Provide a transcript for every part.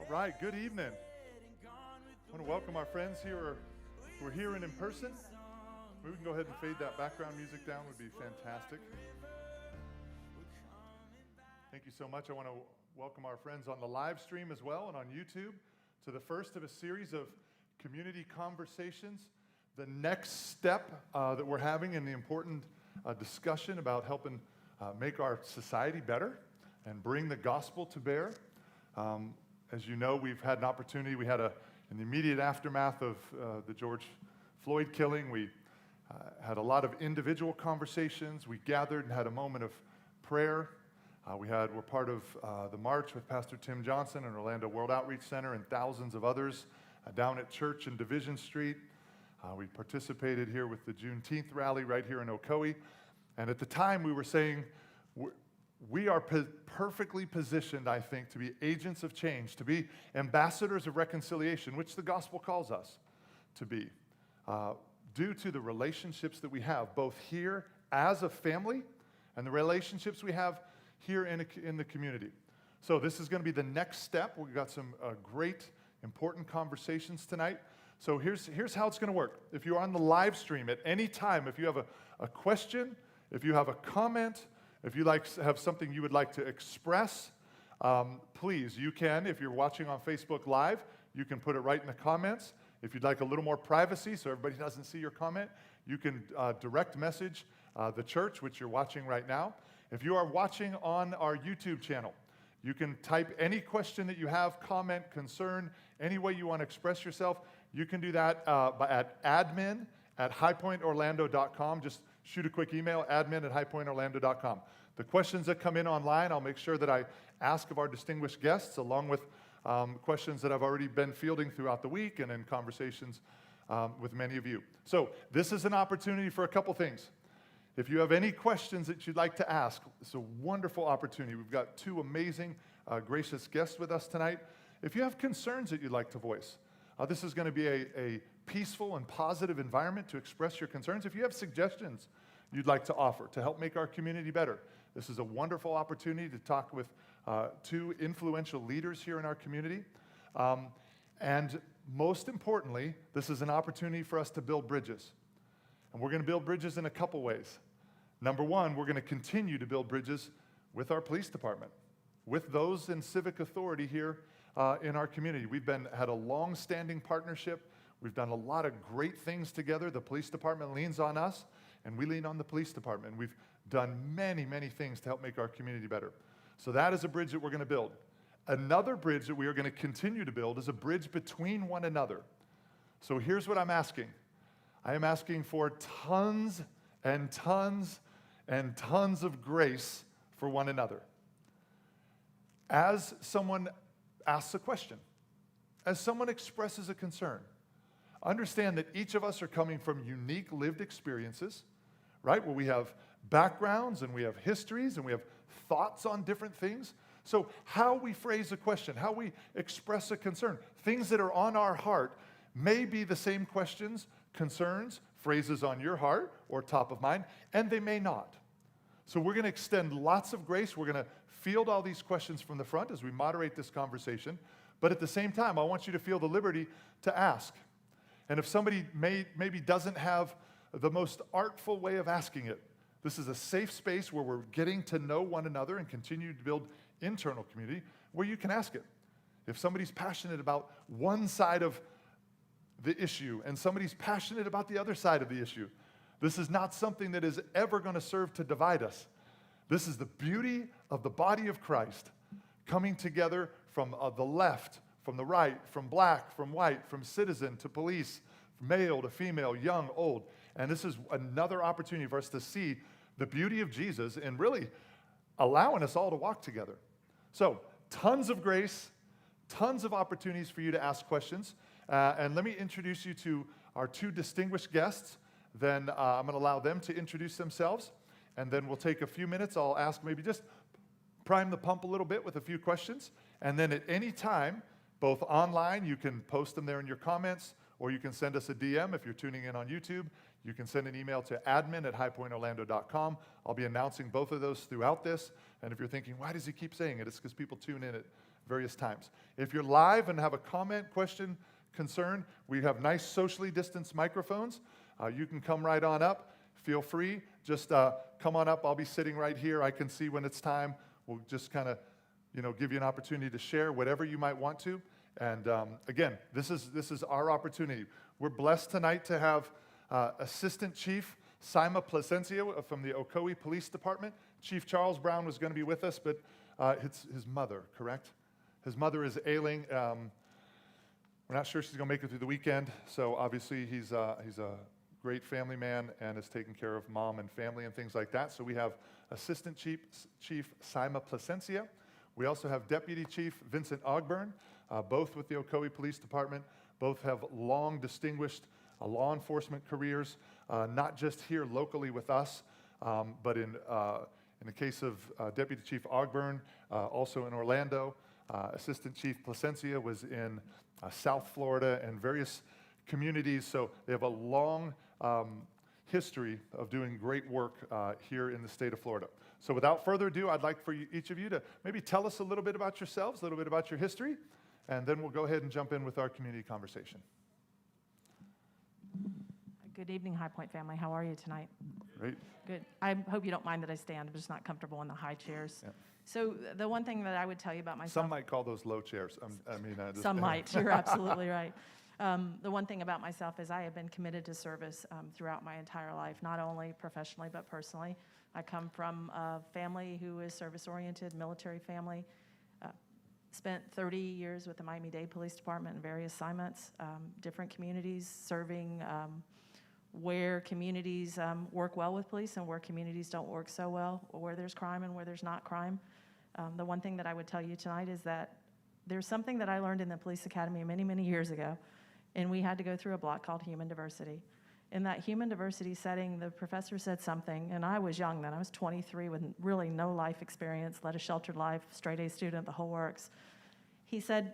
All right, good evening. I want to welcome our friends here who are here and in person. We can go ahead and fade that background music down, would be fantastic. Thank you so much. I want to welcome our friends on the live stream as well and on YouTube to the first of a series of community conversations. The next step that we're having in the important discussion about helping make our society better and bring the gospel to bear. As you know, we've had an opportunity. We had in the immediate aftermath of the George Floyd killing, we had a lot of individual conversations. We gathered and had a moment of prayer. We're part of the march with Pastor Tim Johnson and Orlando World Outreach Center and thousands of others down at Church and Division Street. We participated here with the Juneteenth rally right here in Ocoee. And at the time, we were saying, we are perfectly positioned, I think, to be agents of change, to be ambassadors of reconciliation, which the gospel calls us to be, due to the relationships that we have, both here as a family and the relationships we have here in the community. So this is going to be the next step. We've got some great, important conversations tonight. So here's how it's going to work. If you're on the live stream at any time, if you have a question, if you have a comment, if you have something you would like to express, please, you can. If you're watching on Facebook Live, you can put it right in the comments. If you'd like a little more privacy so everybody doesn't see your comment, you can direct message the church, which you're watching right now. If you are watching on our YouTube channel, you can type any question that you have, comment, concern, any way you want to express yourself. You can do that at admin@highpointorlando.com. Just shoot a quick email, admin@highpointorlando.com. The questions that come in online, I'll make sure that I ask of our distinguished guests, along with questions that I've already been fielding throughout the week and in conversations with many of you. So this is an opportunity for a couple things. If you have any questions that you'd like to ask, it's a wonderful opportunity. We've got two amazing, gracious guests with us tonight. If you have concerns that you'd like to voice, this is going to be a peaceful and positive environment to express your concerns. If you have suggestions you'd like to offer to help make our community better, this is a wonderful opportunity to talk with two influential leaders here in our community. And most importantly, this is an opportunity for us to build bridges. And we're going to build bridges in a couple ways. Number one, we're going to continue to build bridges with our police department, with those in civic authority here in our community. We've had a long-standing partnership. We've done a lot of great things together. The police department leans on us, and we lean on the police department. We've done many, many things to help make our community better. So that is a bridge that we're going to build. Another bridge that we are going to continue to build is a bridge between one another. So here's what I'm asking. I am asking for tons and tons and tons of grace for one another. As someone asks a question, as someone expresses a concern, understand that each of us are coming from unique lived experiences, right? Where we have backgrounds and we have histories and we have thoughts on different things. So how we phrase a question, how we express a concern, things that are on our heart may be the same questions, concerns, phrases on your heart or top of mind, and they may not. So we're going to extend lots of grace. We're going to field all these questions from the front as we moderate this conversation. But at the same time, I want you to feel the liberty to ask. And if somebody maybe doesn't have the most artful way of asking it, this is a safe space where we're getting to know one another and continue to build internal community where you can ask it. If somebody's passionate about one side of the issue and somebody's passionate about the other side of the issue, this is not something that is ever going to serve to divide us. This is the beauty of the body of Christ coming together from the left, from the right, from black, from white, from citizen to police, male to female, young, old. And this is another opportunity for us to see the beauty of Jesus and really allowing us all to walk together. So, tons of grace, tons of opportunities for you to ask questions. And let me introduce you to our two distinguished guests. Then I'm going to allow them to introduce themselves. And then we'll take a few minutes. I'll ask maybe just prime the pump a little bit with a few questions. And then at any time, both online, you can post them there in your comments, or you can send us a DM if you're tuning in on YouTube. You can send an email to admin@highpointorlando.com. I'll be announcing both of those throughout this. And if you're thinking, why does he keep saying it? It's because people tune in at various times. If you're live and have a comment, question, concern, we have nice socially distanced microphones. You can come right on up. Feel free. Just come on up. I'll be sitting right here. I can see when it's time. We'll just kind of, give you an opportunity to share whatever you might want to. And again, this is our opportunity. We're blessed tonight to have Assistant Chief Sima Plasencia from the Ocoee Police Department. Chief Charles Brown was going to be with us, but his mother, correct? His mother is ailing. We're not sure she's going to make it through the weekend, so obviously he's a great family man and is taking care of mom and family and things like that. So we have Assistant Chief Sima Plasencia. We also have Deputy Chief Vincent Ogburn, both with the Ocoee Police Department. Both have long distinguished law enforcement careers, not just here locally with us, but in the case of Deputy Chief Ogburn, also in Orlando. Assistant Chief Plasencia was in South Florida and various communities, so they have a long history of doing great work here in the state of Florida. So without further ado, I'd like for each of you to maybe tell us a little bit about yourselves, a little bit about your history, and then we'll go ahead and jump in with our community conversation. Good evening, High Point family. How are you tonight? Great. Good. I hope you don't mind that I stand. I'm just not comfortable in the high chairs. Yeah. So the one thing that I would tell you about myself. Some might call those low chairs. Some might. You're absolutely right. The one thing about myself is I have been committed to service throughout my entire life, not only professionally but personally. I come from a family who is service-oriented, military family. Spent 30 years with the Miami-Dade Police Department in various assignments, different communities, serving where communities work well with police and where communities don't work so well, or where there's crime and where there's not crime. The one thing that I would tell you tonight is that there's something that I learned in the police academy many, many years ago, and we had to go through a block called human diversity. In that human diversity setting, the professor said something, and I was young then. I was 23 with really no life experience, led a sheltered life, straight A student, the whole works. He said,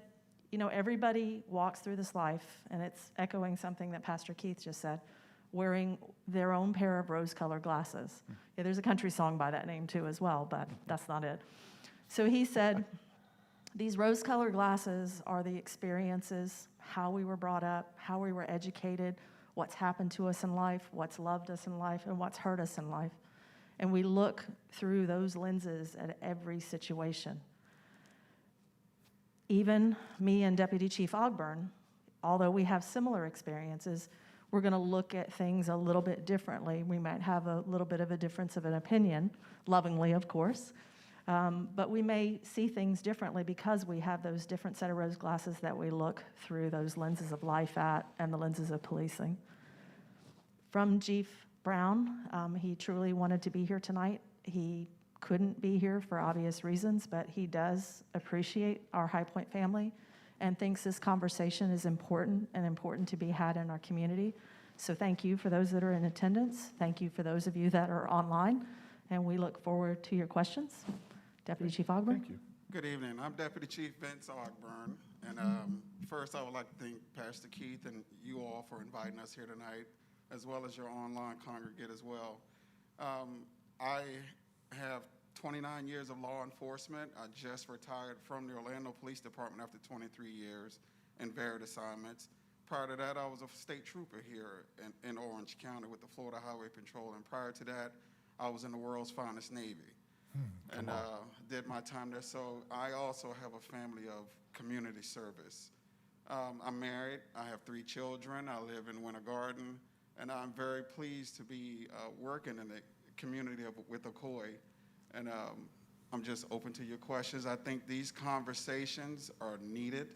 everybody walks through this life, and it's echoing something that Pastor Keith just said, wearing their own pair of rose-colored glasses. Yeah, there's a country song by that name too as well, but that's not it. So he said, these rose-colored glasses are the experiences, how we were brought up, how we were educated, what's happened to us in life, what's loved us in life, and what's hurt us in life. And we look through those lenses at every situation. Even me and Deputy Chief Ogburn, although we have similar experiences, we're going to look at things a little bit differently. We might have a little bit of a difference of an opinion, lovingly, of course, but we may see things differently because we have those different set of rose glasses that we look through those lenses of life at and the lenses of policing. From Chief Brown, he truly wanted to be here tonight. He couldn't be here for obvious reasons, but he does appreciate our High Point family and thinks this conversation is important and important to be had in our community. So thank you for those that are in attendance. Thank you for those of you that are online, and we look forward to your questions. Deputy Chief Ogburn. Thank you. Good evening. I'm Deputy Chief Vince Ogburn, and first I would like to thank Pastor Keith and you all for inviting us here tonight, as well as your online congregate as well. I have 29 years of law enforcement. I just retired from the Orlando Police Department after 23 years in varied assignments. Prior to that, I was a state trooper here in Orange County with the Florida Highway Patrol, and prior to that, I was in the world's finest Navy and did my time there. So I also have a family of community service. I'm married. I have 3 children. I live in Winter Garden, and I'm very pleased to be working in the community with Ocoee. And I'm just open to your questions. I think these conversations are needed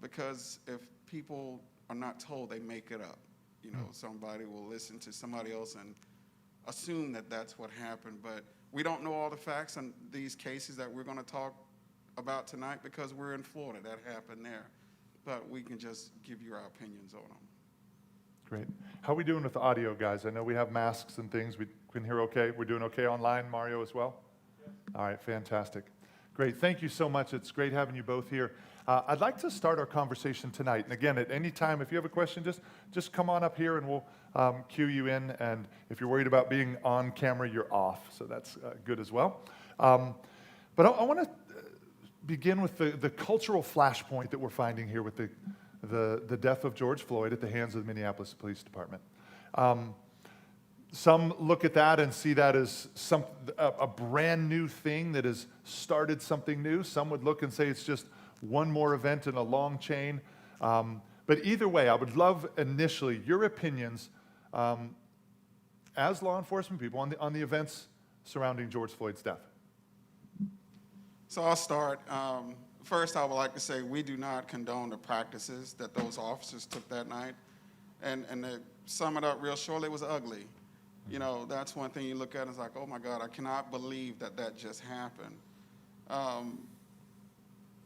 because if people are not told, they make it up. Somebody will listen to somebody else and assume that that's what happened. But we don't know all the facts on these cases that we're going to talk about tonight because we're in Florida. That happened there. But we can just give you our opinions on them. Great. How are we doing with the audio, guys? I know we have masks and things. We can hear okay. We're doing okay online, Mario, as well? Yeah. All right, fantastic. Great. Thank you so much. It's great having you both here. I'd like to start our conversation tonight. And again, at any time, if you have a question, just come on up here and we'll cue you in. And if you're worried about being on camera, you're off. So that's good as well. But I want to begin with the cultural flashpoint that we're finding here with the death of George Floyd at the hands of the Minneapolis Police Department. Some look at that and see that as a brand new thing that has started something new. Some would look and say it's just one more event in a long chain. But either way, I would love initially your opinions as law enforcement people on the events surrounding George Floyd's death. So I'll start. First, I would like to say we do not condone the practices that those officers took that night. And to sum it up real shortly, it was ugly. You know, that's one thing you look at and it's like, oh my God, I cannot believe that that just happened.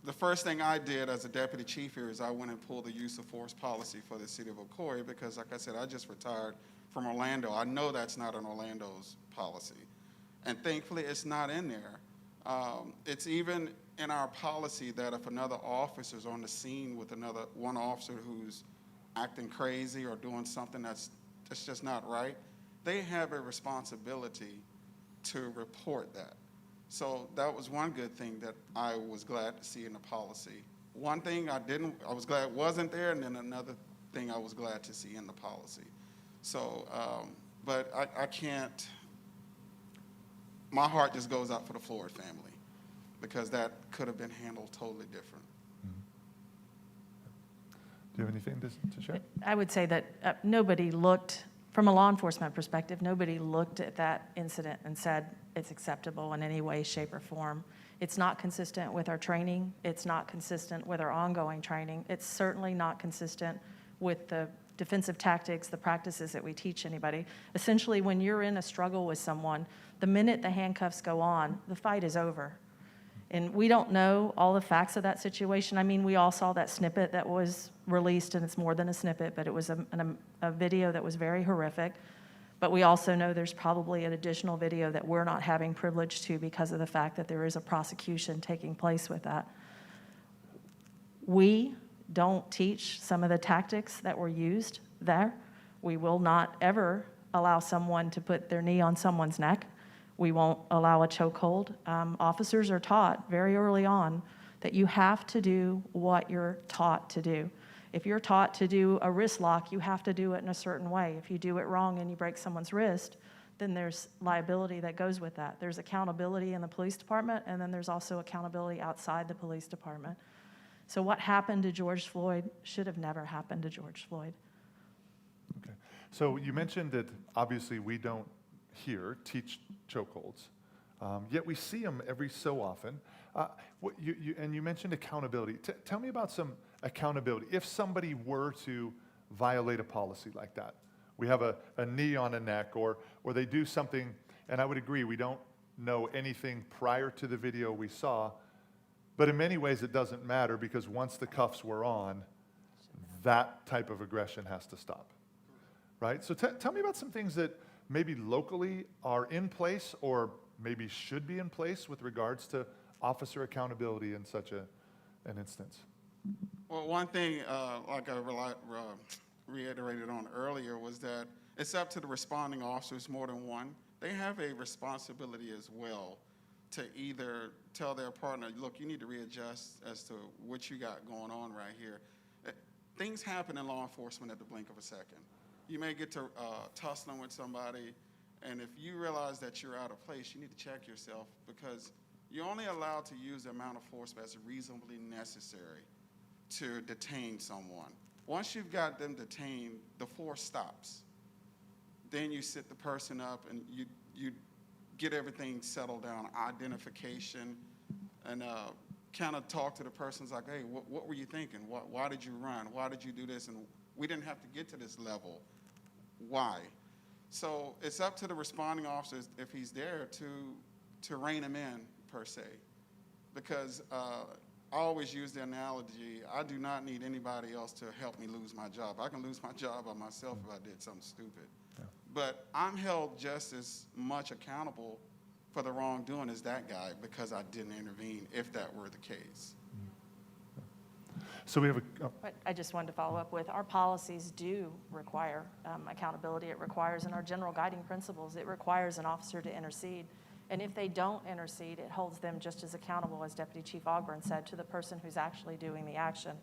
The first thing I did as a deputy chief here is I went and pulled the use of force policy for the city of Ocoee because, like I said, I just retired from Orlando. I know that's not in Orlando's policy. And thankfully, it's not in there. It's even in our policy that if another officer's on the scene with one officer who's acting crazy or doing something that's just not right, they have a responsibility to report that. So that was one good thing that I was glad to see in the policy. One thing I was glad wasn't there, and then another thing I was glad to see in the policy. So, but I can't, my heart just goes out for the Floyd family because that could have been handled totally different. Do you have anything to share? I would say that nobody looked, from a law enforcement perspective, nobody looked at that incident and said it's acceptable in any way, shape, or form. It's not consistent with our training. It's not consistent with our ongoing training. It's certainly not consistent with the defensive tactics, the practices that we teach anybody. Essentially, when you're in a struggle with someone, the minute the handcuffs go on, the fight is over. And we don't know all the facts of that situation. I mean, we all saw that snippet that was released, and it's more than a snippet, but it was a video that was very horrific. But we also know there's probably an additional video that we're not having privilege to because of the fact that there is a prosecution taking place with that. We don't teach some of the tactics that were used there. We will not ever allow someone to put their knee on someone's neck. We won't allow a chokehold. Officers are taught very early on that you have to do what you're taught to do. If you're taught to do a wrist lock, you have to do it in a certain way. If you do it wrong and you break someone's wrist, then there's liability that goes with that. There's accountability in the police department, and then there's also accountability outside the police department. So what happened to George Floyd should have never happened to George Floyd. Okay. So you mentioned that obviously we don't here teach chokeholds, yet we see them every so often. And you mentioned accountability. Tell me about some accountability. If somebody were to violate a policy like that, we have a knee on a neck, or they do something, and I would agree, we don't know anything prior to the video we saw, but in many ways it doesn't matter because once the cuffs were on, that type of aggression has to stop, right? So tell me about some things that maybe locally are in place or maybe should be in place with regards to officer accountability in such an instance. Well, one thing, like I reiterated on earlier, was that it's up to the responding officers, more than one. They have a responsibility as well to either tell their partner, look, you need to readjust as to what you got going on right here. Things happen in law enforcement at the blink of a second. You may get to tussling with somebody, and if you realize that you're out of place, you need to check yourself because you're only allowed to use the amount of force that's reasonably necessary to detain someone. Once you've got them detained, the force stops. Then you sit the person up and you get everything settled down, identification, and kind of talk to the person. It's like, hey, what were you thinking? Why did you run? Why did you do this? And we didn't have to get to this level. Why? So it's up to the responding officers, if he's there, to rein him in, per se. Because I always use the analogy, I do not need anybody else to help me lose my job. I can lose my job by myself if I did something stupid. Yeah. But I'm held just as much accountable for the wrongdoing as that guy because I didn't intervene, if that were the case. So we have But I just wanted to follow up with, our policies do require accountability. It requires, in our general guiding principles, it requires an officer to intercede. And if they don't intercede, it holds them just as accountable, as Deputy Chief Ogburn said, to the person who's actually doing the action.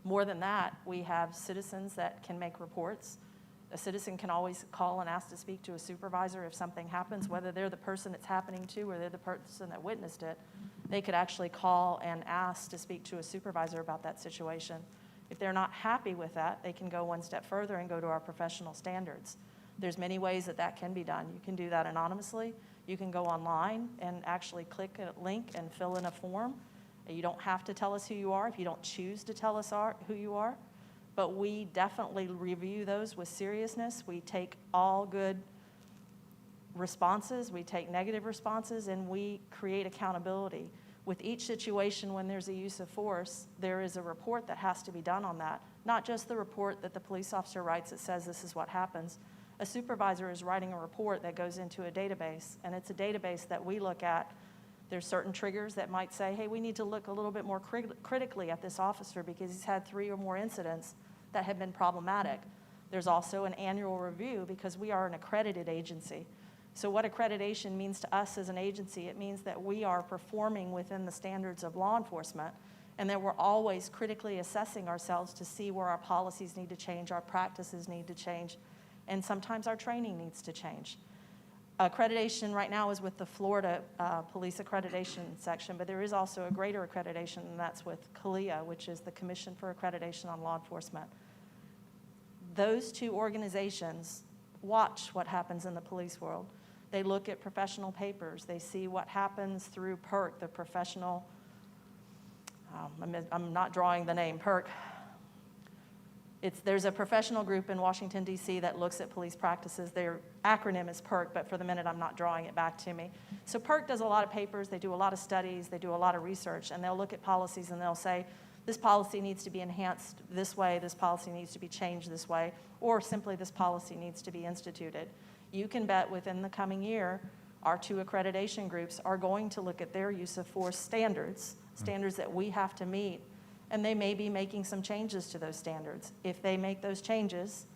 More than that, we have citizens that can make reports. A citizen can always call and ask to speak to a supervisor if something happens, whether they're the person it's happening to or they're the person that witnessed it. They could actually call and ask to speak to a supervisor about that situation. If they're not happy with that, they can go one step further and go to our professional standards. There's many ways that that can be done. You can do that anonymously. You can go online and actually click a link and fill in a form. You don't have to tell us who you are if you don't choose to tell us who you are. But we definitely review those with seriousness. We take all good responses, we take negative responses, and we create accountability. With each situation when there's a use of force, there is a report that has to be done on that. Not just the report that the police officer writes that says this is what happens. A supervisor is writing a report that goes into a database, and it's a database that we look at. There's certain triggers that might say, hey, we need to look a little bit more critically at this officer because he's had 3 or more incidents that have been problematic. There's also an annual review because we are an accredited agency. So what accreditation means to us as an agency, it means that we are performing within the standards of law enforcement and that we're always critically assessing ourselves to see where our policies need to change, our practices need to change, and sometimes our training needs to change. Accreditation right now is with the Florida Police Accreditation Section, but there is also a greater accreditation, and that's with CALEA, which is the Commission for Accreditation on Law Enforcement. Those 2 organizations watch what happens in the police world. They look at professional papers. They see what happens through PERC, the professional, I'm not drawing the name, PERC. There's a professional group in Washington, D.C. that looks at police practices. Their acronym is PERC, but for the minute, I'm not drawing it back to me. So PERC does a lot of papers. They do a lot of studies. They do a lot of research, and they'll look at policies, and they'll say, this policy needs to be enhanced this way, this policy needs to be changed this way, or simply this policy needs to be instituted. You can bet within the coming year, our 2 accreditation groups are going to look at their use of force standards that we have to meet, and they may be making some changes to those standards. If they make those changes,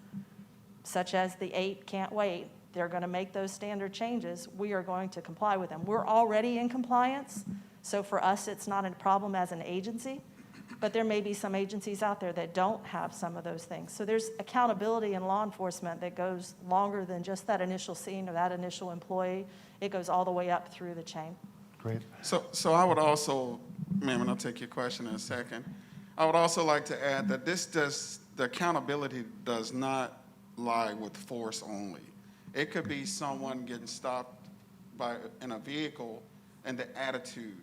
such as the 8 can't wait, they're going to make those standard changes, we are going to comply with them. We're already in compliance, so for us, it's not a problem as an agency, but there may be some agencies out there that don't have some of those things. So there's accountability in law enforcement that goes longer than just that initial scene or that initial employee. It goes all the way up through the chain. Great. So I would also, ma'am, and I'll take your question in a second. I would also like to add that the accountability does not lie with force only. It could be someone getting stopped in a vehicle and the attitude,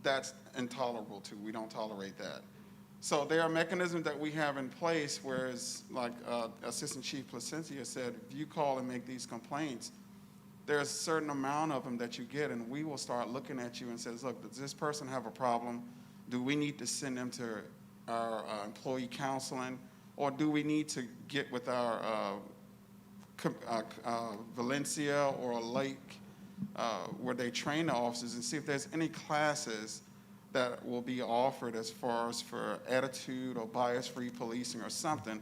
that's intolerable too. We don't tolerate that. So there are mechanisms that we have in place, whereas like Assistant Chief Placencia said, if you call and make these complaints, there's a certain amount of them that you get, and we will start looking at you and says, look, does this person have a problem? Do we need to send them to our employee counseling, or do we need to get with our Valencia or Lake where they train the officers and see if there's any classes that will be offered as far as for attitude or bias-free policing or something.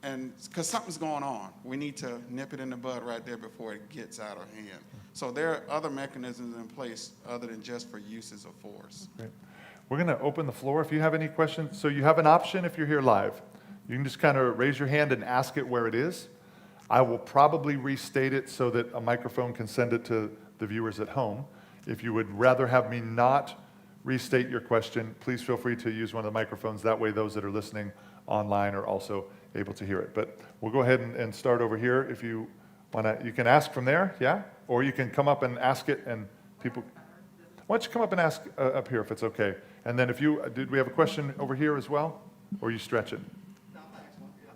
And because something's going on, we need to nip it in the bud right there before it gets out of hand. So there are other mechanisms in place other than just for uses of force. Great. We're going to open the floor if you have any questions. So you have an option if you're here live. You can just kind of raise your hand and ask it where it is. I will probably restate it so that a microphone can send it to the viewers at home. If you would rather have me not restate your question, please feel free to use one of the microphones. That way those that are listening online are also able to hear it. But we'll go ahead and start over here. If you want to, you can ask from there, yeah? Or you can come up and ask it, and people, why don't you come up and ask up here if it's okay? And then if you, did we have a question over here as well? Or you stretch it?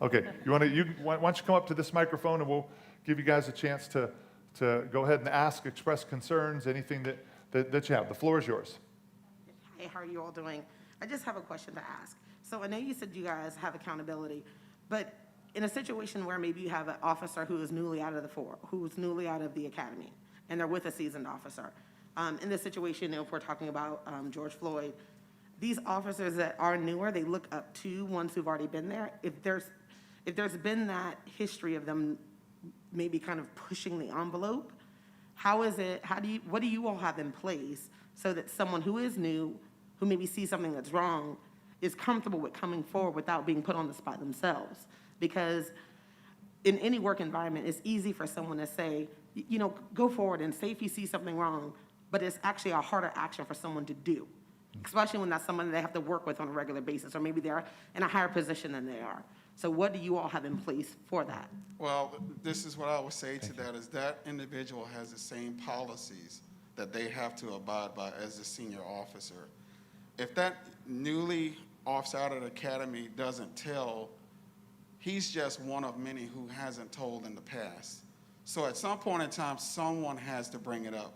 Okay, why don't you come up to this microphone and we'll give you guys a chance to go ahead and ask, express concerns, anything that you have. The floor is yours. Hey, how are you all doing? I just have a question to ask. So I know you said you guys have accountability, but in a situation where maybe you have an officer who is newly out of the academy, and they're with a seasoned officer. In this situation, if we're talking about George Floyd, these officers that are newer, they look up to ones who've already been there. If there's been that history of them maybe kind of pushing the envelope, what do you all have in place so that someone who is new, who maybe sees something that's wrong, is comfortable with coming forward without being put on the spot themselves? Because in any work environment, it's easy for someone to say, go forward and say if you see something wrong, but it's actually a harder action for someone to do, especially when that's someone they have to work with on a regular basis, or maybe they're in a higher position than they are. So what do you all have in place for that? Well, this is what I would say to that, is that individual has the same policies that they have to abide by as the senior officer. If that newly officer out of the academy doesn't tell, he's just one of many who hasn't told in the past. So at some point in time, someone has to bring it up.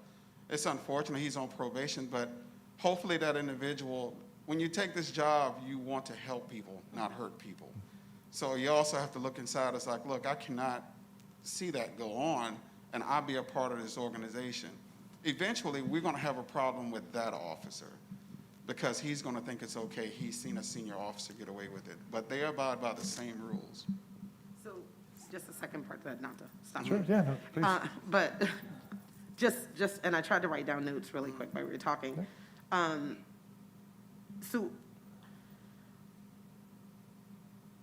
It's unfortunate he's on probation, but hopefully that individual, when you take this job, you want to help people, not hurt people. So you also have to look inside. It's like, look, I cannot see that go on, and I'll be a part of this organization. Eventually, we're going to have a problem with that officer because he's going to think it's okay. He's seen a senior officer get away with it. But they abide by the same rules. So just the second part, not to stop. Sure, yeah, no, please. But and I tried to write down notes really quick while we were talking. So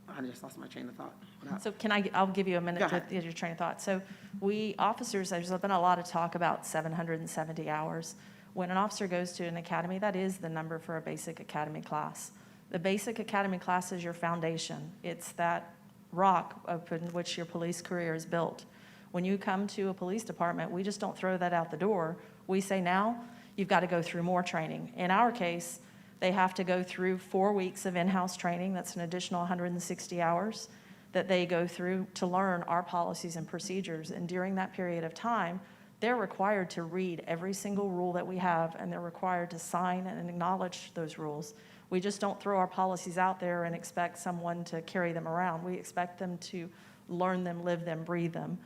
I just lost my train of thought. So I'll give you a minute Go to ahead. get your train of thought. So we officers, there's been a lot of talk about 770 hours. When an officer goes to an academy, that is the number for a basic academy class. The basic academy class is your foundation. It's that rock upon which your police career is built. When you come to a police department, we just don't throw that out the door. We say now, you've got to go through more training. In our case, they have to go through 4 weeks of in-house training. That's an additional 160 hours that they go through to learn our policies and procedures. And during that period of time, they're required to read every single rule that we have, and they're required to sign and acknowledge those rules. We just don't throw our policies out there and expect someone to carry them around. We expect them to learn them, live them, breathe them.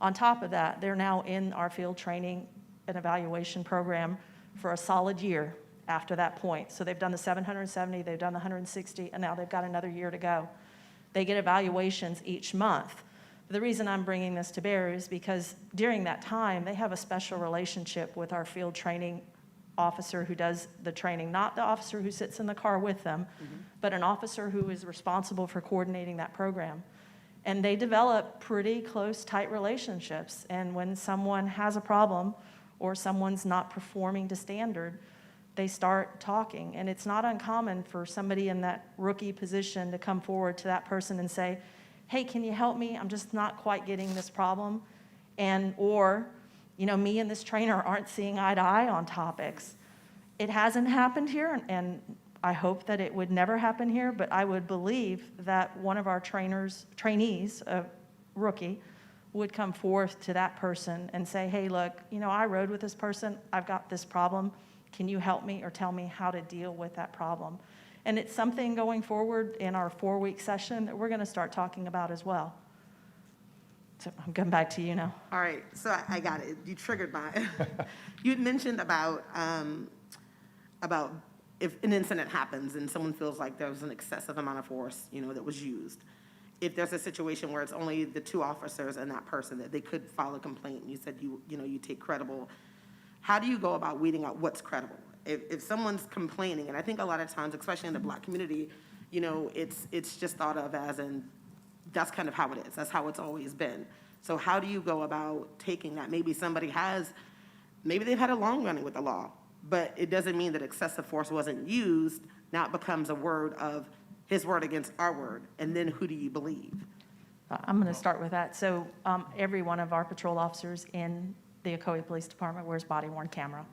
On top of that, they're now in our field training and evaluation program for a solid year after that point. So they've done the 770, they've done the 160, and now they've got another year to go. They get evaluations each month. The reason I'm bringing this to bear is because during that time, they have a special relationship with our field training officer who does the training, not the officer who sits in the car with them, but an officer who is responsible for coordinating that program. And they develop pretty close, tight relationships. And when someone has a problem or someone's not performing to standard, they start talking. And it's not uncommon for somebody in that rookie position to come forward to that person and say, hey, can you help me? I'm just not quite getting this problem. Or, me and this trainer aren't seeing eye to eye on topics. It hasn't happened here, and I hope that it would never happen here, but I would believe that one of our trainees, a rookie, would come forth to that person and say, hey, look, I rode with this person. I've got this problem. Can you help me or tell me how to deal with that problem? And it's something going forward in our 4-week session that we're going to start talking about as well. So I'm going back to you now. All right, so I got it. You triggered my. You had mentioned about if an incident happens and someone feels like there was an excessive amount of force, that was used. If there's a situation where it's only the 2 officers and that person, that they could file a complaint, and you said you take credible. How do you go about weeding out what's credible? If someone's complaining, and I think a lot of times, especially in the Black community, it's just thought of as in, that's kind of how it is. That's how it's always been. So how do you go about taking that? Maybe they've had a long running with the law, but it doesn't mean that excessive force wasn't used. Now it becomes a word of his word against our word. And then who do you believe? I'm going to start with that. So every one of our patrol officers in the Ocoee Police Department wears body-worn camera.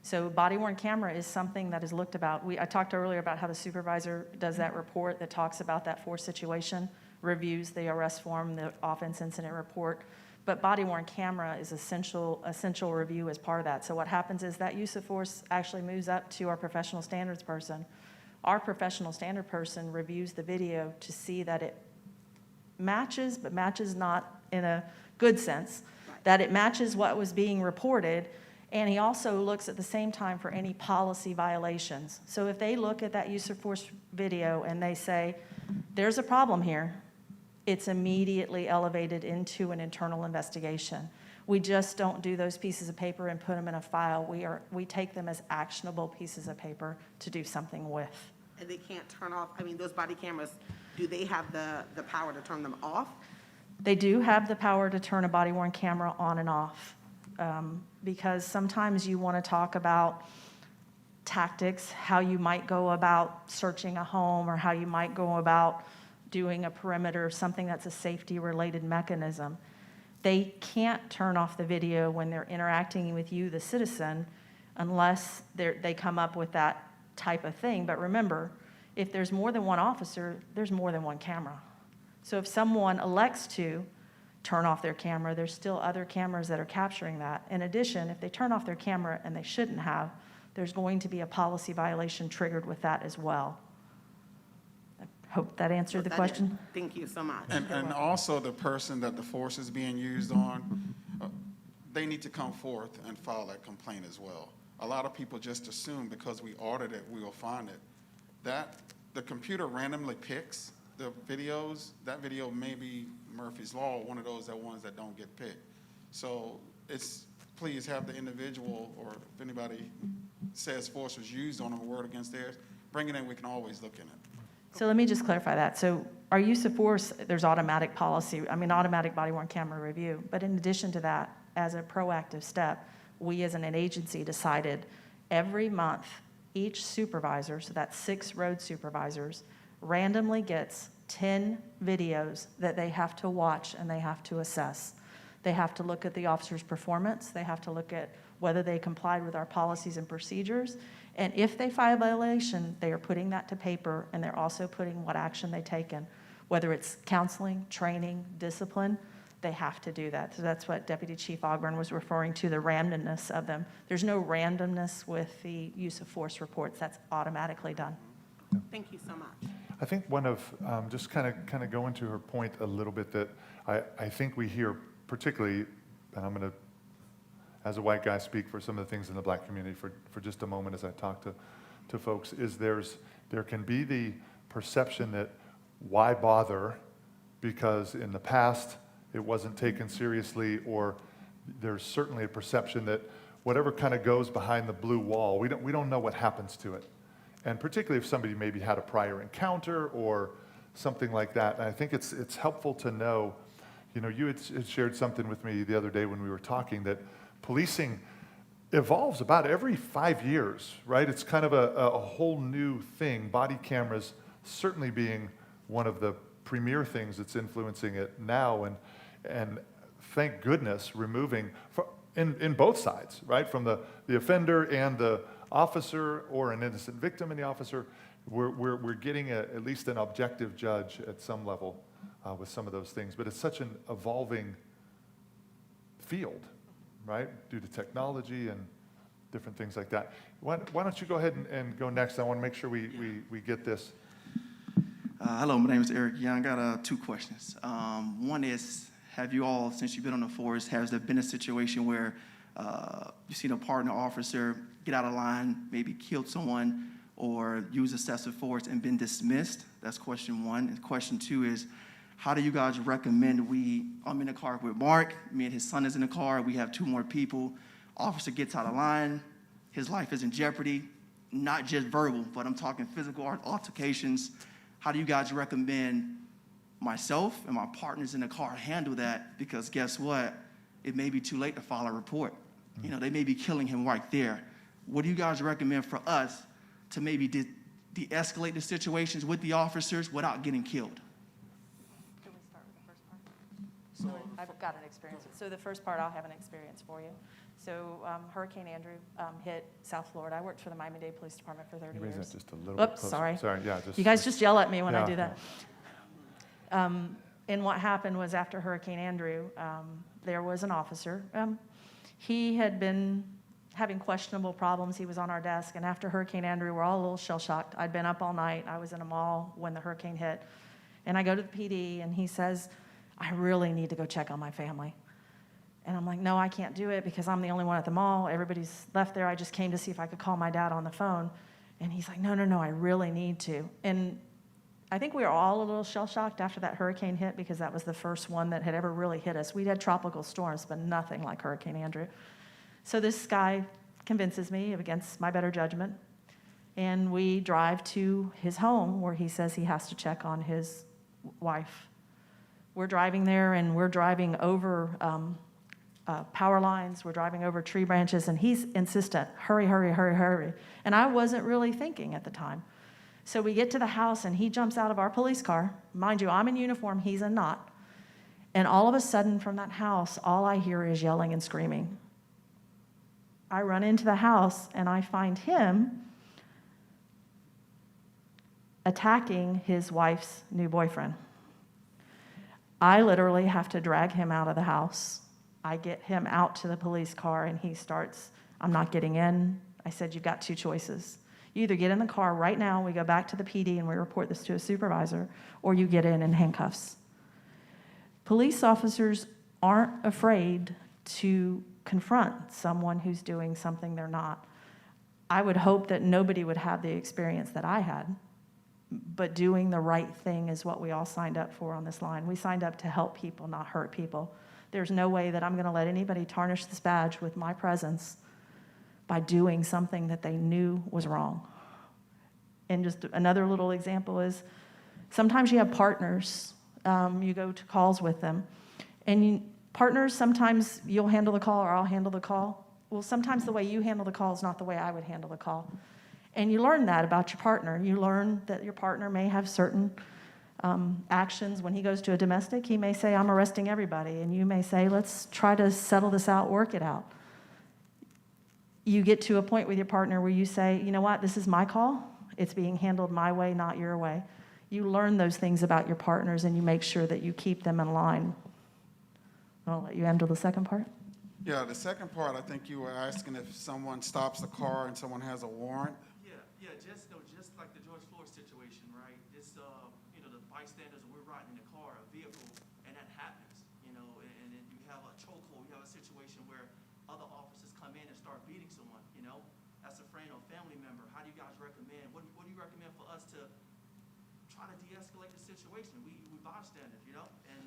So body-worn camera is something that is looked about. I talked earlier about how the supervisor does that report that talks about that force situation, reviews the arrest form, the offense incident report. But body-worn camera is essential review as part of that. So what happens is that use of force actually moves up to our professional standards person. Our professional standard person reviews the video to see that it matches, but matches not in a good sense, that it matches what was being reported. And he also looks at the same time for any policy violations. So if they look at that use of force video and they say, there's a problem here, it's immediately elevated into an internal investigation. We just don't do those pieces of paper and put them in a file. We take them as actionable pieces of paper to do something with. And they can't turn off, I mean, those body cameras, do they have the power to turn them off? They do have the power to turn a body-worn camera on and off, because sometimes you want to talk about tactics, how you might go about searching a home, or how you might go about doing a perimeter, something that's a safety-related mechanism. They can't turn off the video when they're interacting with you, the citizen, unless they come up with that type of thing. But remember, if there's more than one officer, there's more than one camera. So if someone elects to turn off their camera, there's still other cameras that are capturing that. In addition, if they turn off their camera and they shouldn't have, there's going to be a policy violation triggered with that as well. I hope that answered the That question. is- Thank you so much. And also the person that the force is being used on, they need to come forth and file that complaint as well. A lot of people just assume because we ordered it, we will find it. That, the computer randomly picks the videos. That video may be Murphy's Law, one of those ones that don't get picked. So it's, please have the individual, or if anybody says force was used on them, a word against theirs, bring it in, we can always look in it. So let me just clarify that. So our use of force, there's automatic policy, automatic body-worn camera review. But in addition to that, as a proactive step, we as an agency decided every month, each supervisor, so that's 6 road supervisors, randomly gets 10 videos that they have to watch and they have to assess. They have to look at the officer's performance. They have to look at whether they complied with our policies and procedures. And if they find a violation, they are putting that to paper, and they're also putting what action they've taken, whether it's counseling, training, discipline. They have to do that. So that's what Deputy Chief Ogburn was referring to, the randomness of them. There's no randomness with the use of force reports. That's automatically done. Thank you so much. I think one of, just kind of going to her point a little bit, that I think we hear particularly, and I'm going to, as a white guy, speak for some of the things in the black community for just a moment as I talk to folks, is there can be the perception that why bother, because in the past it wasn't taken seriously, or there's certainly a perception that whatever kind of goes behind the blue wall, we don't know what happens to it. And particularly if somebody maybe had a prior encounter or something like that. And I think it's helpful to know, you had shared something with me the other day when we were talking, that policing evolves about every 5 years, right? It's kind of a whole new thing. Body cameras certainly being one of the premier things that's influencing it now. And thank goodness removing, in both sides, right? From the offender and the officer, or an innocent victim and the officer, we're getting at least an objective judge at some level with some of those things. But it's such an evolving field, right? Due to technology and different things like that. Why don't you go ahead and go next? I want to make sure we get this. Hello, my name is Eric Young. I got 2 questions. One is, have you all, since you've been on the force, has there been a situation where you've seen a partner officer get out of line, maybe killed someone, or use excessive force and been dismissed? That's question 1. And question 2 is, how do you guys recommend I'm in the car with Mark, me and his son is in the car, we have 2 more people, officer gets out of line, his life is in jeopardy, not just verbal, but I'm talking physical altercations. How do you guys recommend myself and my partners in the car handle that? Because guess what? It may be too late to file a report. They may be killing him right there. What do you guys recommend for us to maybe de-escalate the situations with the officers without getting killed? Can we start with the first part? So I've got an experience. So the first part, I'll have an experience for you. So Hurricane Andrew hit South Florida. I worked for the Miami-Dade Police Department for 30 Raise years. that just a little Oops, bit closer. sorry. Sorry, yeah. You guys just yell at me when I Yeah. do that. And what happened was, after Hurricane Andrew, there was an officer. He had been having questionable problems. He was on our desk. And after Hurricane Andrew, we're all a little shell-shocked. I'd been up all night. I was in a mall when the hurricane hit. And I go to the PD, and he says, I really need to go check on my family. And I'm like, no, I can't do it because I'm the only one at the mall. Everybody's left there. I just came to see if I could call my dad on the phone. And he's like, no, I really need to. And I think we were all a little shell-shocked after that hurricane hit because that was the first one that had ever really hit us. We'd had tropical storms, but nothing like Hurricane Andrew. So this guy convinces me against my better judgment, and we drive to his home where he says he has to check on his wife. We're driving there, and we're driving over power lines, we're driving over tree branches, and he's insistent, hurry, hurry, hurry, hurry. And I wasn't really thinking at the time. So we get to the house, and he jumps out of our police car. Mind you, I'm in uniform, he's in not. And all of a sudden, from that house, all I hear is yelling and screaming. I run into the house, and I find him attacking his wife's new boyfriend. I literally have to drag him out of the house. I get him out to the police car, and he starts, I'm not getting in. I said, you've got two choices. You either get in the car right now, we go back to the PD and we report this to a supervisor, or you get in handcuffs. Police officers aren't afraid to confront someone who's doing something they're not. I would hope that nobody would have the experience that I had, but doing the right thing is what we all signed up for on this line. We signed up to help people, not hurt people. There's no way that I'm going to let anybody tarnish this badge with my presence by doing something that they knew was wrong. And just another little example is sometimes you have partners, you go to calls with them, and partners, sometimes you'll handle the call or I'll handle the call. Well, sometimes the way you handle the call is not the way I would handle the call. And you learn that about your partner. You learn that your partner may have certain actions. When he goes to a domestic, he may say, I'm arresting everybody. And you may say, let's try to settle this out, work it out. You get to a point with your partner where you say, you know what, this is my call. It's being handled my way, not your way. You learn those things about your partners, and you make sure that you keep them in line. I'll let you handle the second part. Yeah, the second part, I think you were asking if someone stops the car and someone has a warrant. Yeah, just like the George Floyd situation, right? It's, the bystanders, we're riding in a car, a vehicle, and that happens, and then you have a chokehold, you have a situation where other officers come in and start beating someone, That's a friend or family member. How do you guys recommend? What do you recommend for us to try to de-escalate the situation? We bystanders, and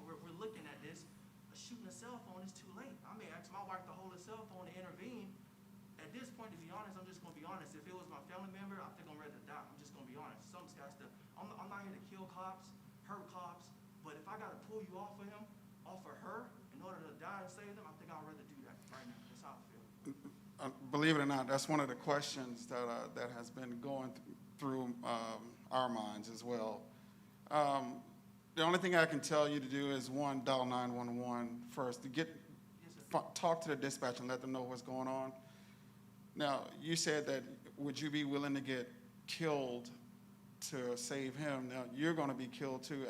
we're looking at this. Shooting a cell phone is too late. I may ask my wife to hold a cell phone to intervene. At this point, to be honest, I'm just going to be honest. If it was my family member, I think I'm ready to die. I'm just going to be honest. Something's got to. I'm not here to kill cops, hurt cops, but if I got to pull you off of him, off of her, in order to die and save them, I think I'd rather do that right now. That's how I feel. Believe it or not, that's one of the questions that has been going through our minds as well. The only thing I can tell you to do is, one, dial 911 first, to talk to the dispatch and let them know what's going on. Now, you said that, would you be willing to get killed to save him? Now, you're going to be killed too.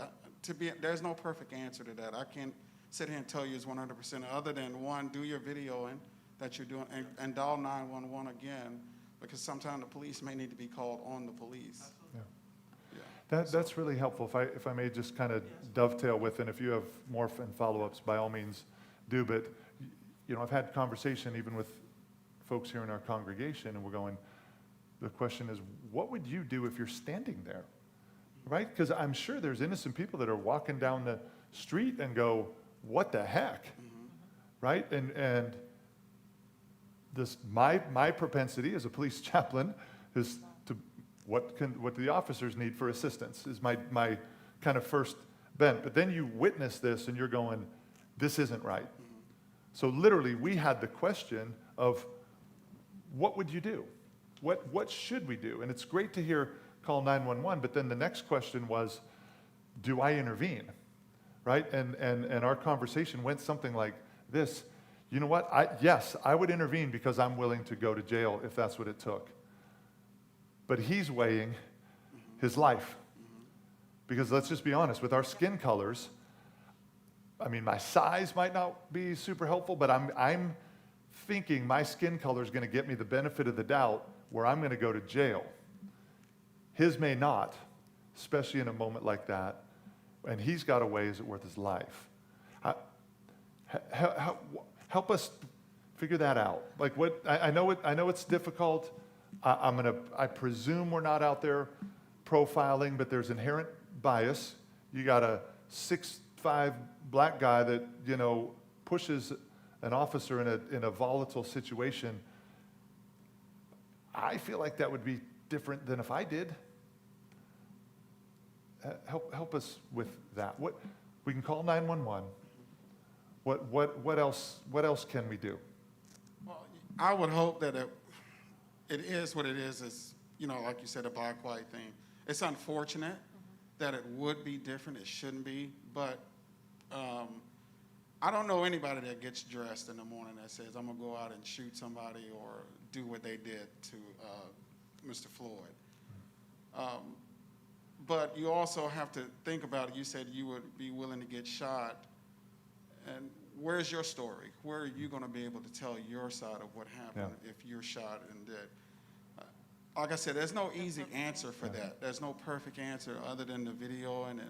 There's no perfect answer to that. I can't sit here and tell you it's 100%, other than, one, do your videoing that you're doing, and dial 911 again, because sometimes the police may need to be called on the police. That's really helpful. If I may just kind of dovetail with, and if you have more and follow-ups, by all means do. But I've had conversation even with folks here in our congregation, and we're going, the question is, what would you do if you're standing there, right? Because I'm sure there's innocent people that are walking down the street and go, what the heck, right? And this my propensity as a police chaplain is to what do the officers need for assistance is my kind of first bent. But then you witness this and you're going, this isn't right. So literally we had the question of, what would you do? What should we do? And it's great to hear call 911, but then the next question was, do I intervene? Right? And our conversation went something like this. You know what? Yes, I would intervene because I'm willing to go to jail if that's what it took. But he's weighing his life. Because let's just be honest, with our skin colors, I mean, my size might not be super helpful, but I'm thinking my skin color is going to get me the benefit of the doubt where I'm going to go to jail. His may not, especially in a moment like that. And he's got to weigh, is it worth his life? Help us figure that out. Like I know it's difficult. I presume we're not out there profiling, but there's inherent bias. You got a 6'5" black guy that, you know, pushes an officer in a volatile situation. I feel like that would be different than if I did. Help us with that. What we can call 911. What else can we do? Well, I would hope that it is what it is. It's, you know, like you said, a black-white thing. It's unfortunate that it would be different. It shouldn't be. But I don't know anybody that gets dressed in the morning that says, I'm going to go out and shoot somebody or do what they did to Mr. Floyd. But you also have to think about it. You said you would be willing to get shot. And where's your story? Where are you going to be able to tell your side of what happened if you're shot and dead? Like I said, there's no easy answer for that. There's no perfect answer other than the video. And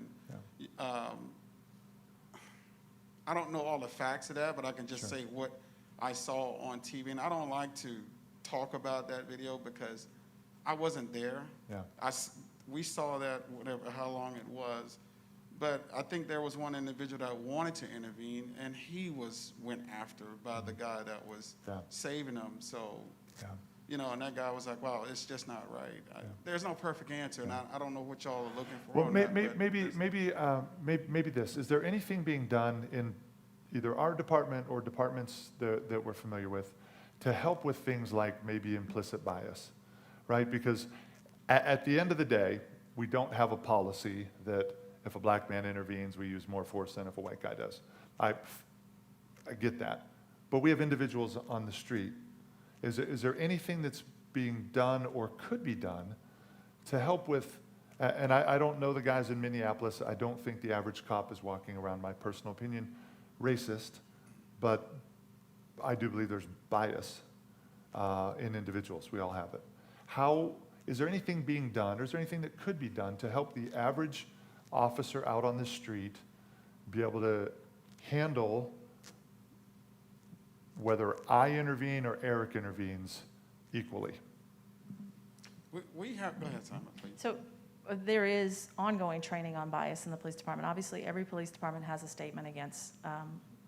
I don't know all the facts of that, but I can just say what I saw on TV. And I don't like to talk about that video because I wasn't there. Yeah. We saw that, whatever, how long it was. But I think there was one individual that wanted to intervene, and he went after by the guy that was saving him. So, you know, and that guy was like, wow, it's just not right. There's no perfect answer, and I don't know what y'all are looking for. Well, maybe this. Is there anything being done in either our department or departments that we're familiar with to help with things like maybe implicit bias, right? Because at the end of the day, we don't have a policy that if a black man intervenes, we use more force than if a white guy does. I get that. But we have individuals on the street. Is there anything that's being done or could be done to help with, and I don't know the guys in Minneapolis. I don't think the average cop is walking around, my personal opinion, racist, but I do believe there's bias in individuals. We all have it. Is there anything being done, or is there anything that could be done to help the average officer out on the street be able to handle whether I intervene or Eric intervenes equally? We have, go ahead, Simon, please. So there is ongoing training on bias in the police department. Obviously, every police department has a statement against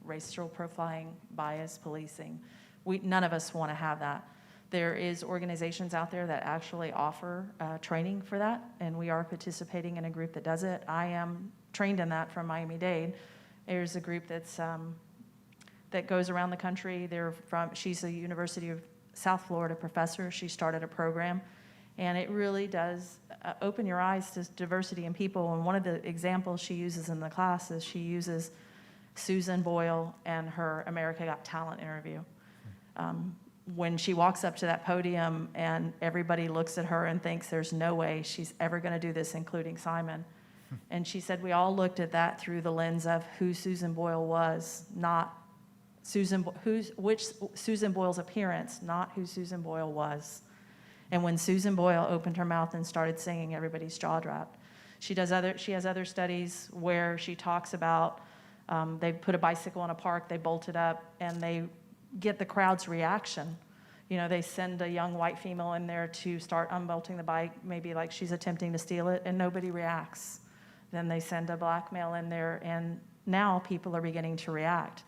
racial profiling, bias, policing. None of us want to have that. There is organizations out there that actually offer training for that, and we are participating in a group that does it. I am trained in that from Miami-Dade. There's a group that goes around the country. She's a University of South Florida professor. She started a program, and it really does open your eyes to diversity in people. And one of the examples she uses in the class is she uses Susan Boyle and her America Got Talent interview. When she walks up to that podium and everybody looks at her and thinks there's no way she's ever going to do this, including Simon. And she said we all looked at that through the lens of who Susan Boyle was, not Susan Boyle's appearance, not who Susan Boyle was. And when Susan Boyle opened her mouth and started singing, everybody's jaw dropped. She has other studies where she talks about they put a bicycle in a park, they bolt it up, and they get the crowd's reaction. You know, they send a young white female in there to start unbolting the bike, maybe like she's attempting to steal it, and nobody reacts. Then they send a black male in there, and now people are beginning to react.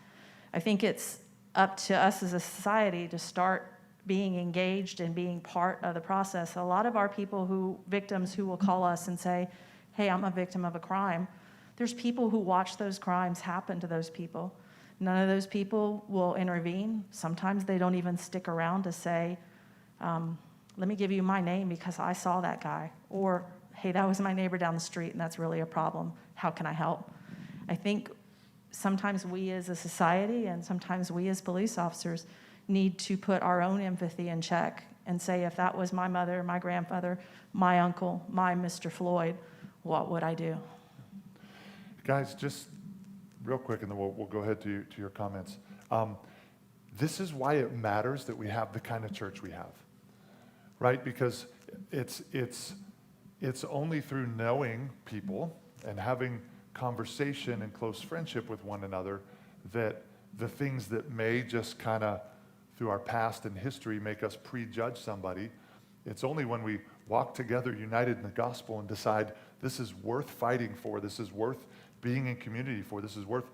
I think it's up to us as a society to start being engaged and being part of the process. A lot of our victims who will call us and say, hey, I'm a victim of a crime, there's people who watch those crimes happen to those people. None of those people will intervene. Sometimes they don't even stick around to say, let me give you my name because I saw that guy. Or, hey, that was my neighbor down the street and that's really a problem. How can I help? I think sometimes we as a society and sometimes we as police officers need to put our own empathy in check and say, if that was my mother, my grandfather, my uncle, my Mr. Floyd, what would I do? Guys, just real quick, and then we'll go ahead to your comments. This is why it matters that we have the kind of church we have, right? Because it's only through knowing people and having conversation and close friendship with one another that the things that may just kind of through our past and history make us prejudge somebody It's only when we walk together united in the gospel and decide this is worth fighting for, this is worth being in community for, this is worth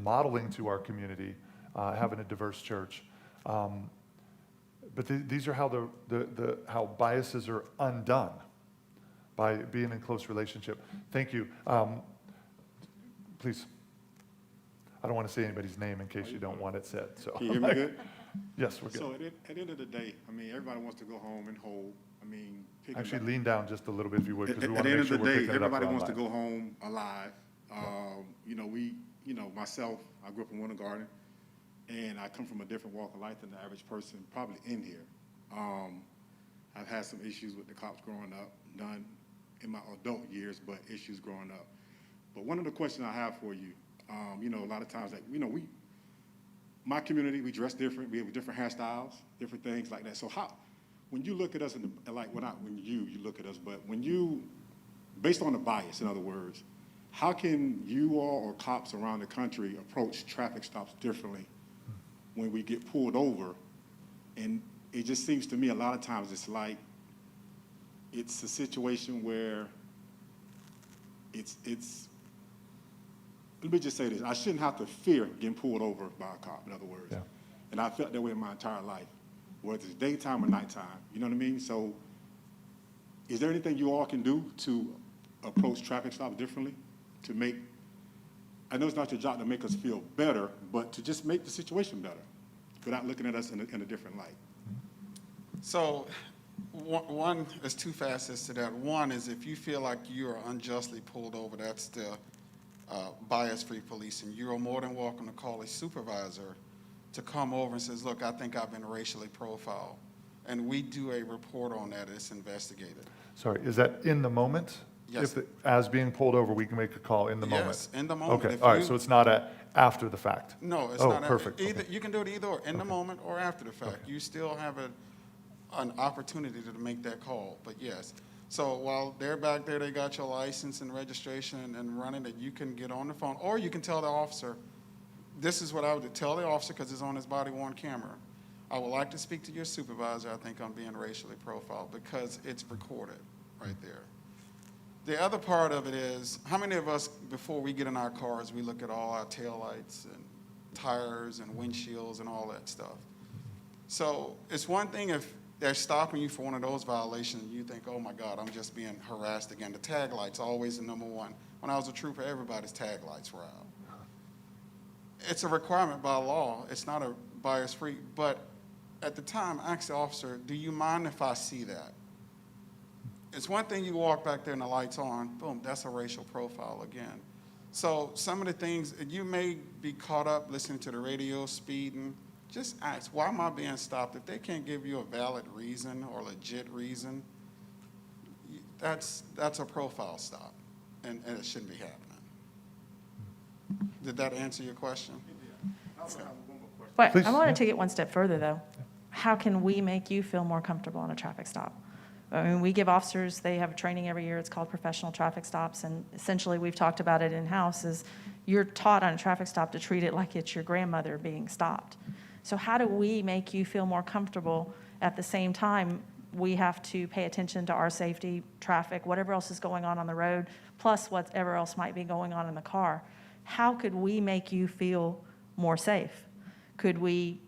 modeling to our community, having a diverse church. But these are how how biases are undone, by being in close relationship. Thank you. Please. I don't want to say anybody's name in case you don't want it said. So. Can you hear me good? Yes, we're good. So at the end of the day, I mean, everybody wants to go home and whole. I mean, picking Actually, up- lean down just a little bit if you would, because we At want the to end make of sure the we're day, picking it up for everybody wants to online. go home alive. Myself, I grew up in Winter Garden, and I come from a different walk of life than the average person probably in here. I've had some issues with the cops growing up, none in my adult years, but issues growing up. But one of the questions I have for you, a lot of times, my community, we dress different, we have different hairstyles, different things like that. So when you look at us, you look at us, but when you, based on the bias, in other words, how can you all or cops around the country approach traffic stops differently when we get pulled over? And it just seems to me a lot of times it's a situation where let me just say this. I shouldn't have to fear getting pulled over by a cop, in other words. Yeah. And I felt that way my entire life, whether it's daytime or nighttime. You know what I mean? So is there anything you all can do to approach traffic stops differently? I know it's not your job to make us feel better, but to just make the situation better without looking at us in a different light. So, one, there's two facets to that. One is if you feel like you are unjustly pulled over, that's the bias-free policing. You are more than welcome to call a supervisor to come over and says, look, I think I've been racially profiled. And we do a report on that, it's investigated. Sorry, is that in the moment? Yes. As being pulled over, we can make a call in the moment? Yes, in the moment. Okay, If all right, you- so it's not after the fact? No, it's Oh, not. perfect, Either, okay. you can do it either or, in the moment or after the fact. You still have an opportunity to make that call, but yes. So while they're back there, they got your license and registration and running, that you can get on the phone, or you can tell the officer, this is what I would tell the officer, because it's on his body-worn camera. I would like to speak to your supervisor. I think I'm being racially profiled, because it's recorded right there. The other part of it is, how many of us, before we get in our cars, we look at all our taillights and tires and windshields and all that stuff? So it's one thing if they're stopping you for one of those violations, and you think, oh my God, I'm just being harassed again. The tag light's always the number one. When I was a trooper, everybody's tag lights were out. It's a requirement by law. It's not a bias-free, but at the time, I asked the officer, do you mind if I see that? It's one thing you walk back there and the light's on, boom, that's a racial profile again. So some of the things, you may be caught up listening to the radio, speeding. Just ask, why am I being stopped? If they can't give you a valid reason or legit reason, that's a profile stop, and it shouldn't be happening. Did that answer your question? But Please, I want yeah. to take it one step further, though. How can we make you feel more comfortable on a traffic stop? I mean, we give officers, they have training every year. It's called professional traffic stops. And essentially, we've talked about it in-house, is you're taught on a traffic stop to treat it like it's your grandmother being stopped. So how do we make you feel more comfortable? At the same time, we have to pay attention to our safety, traffic, whatever else is going on the road, plus whatever else might be going on in the car. How could we make you feel more safe? Could we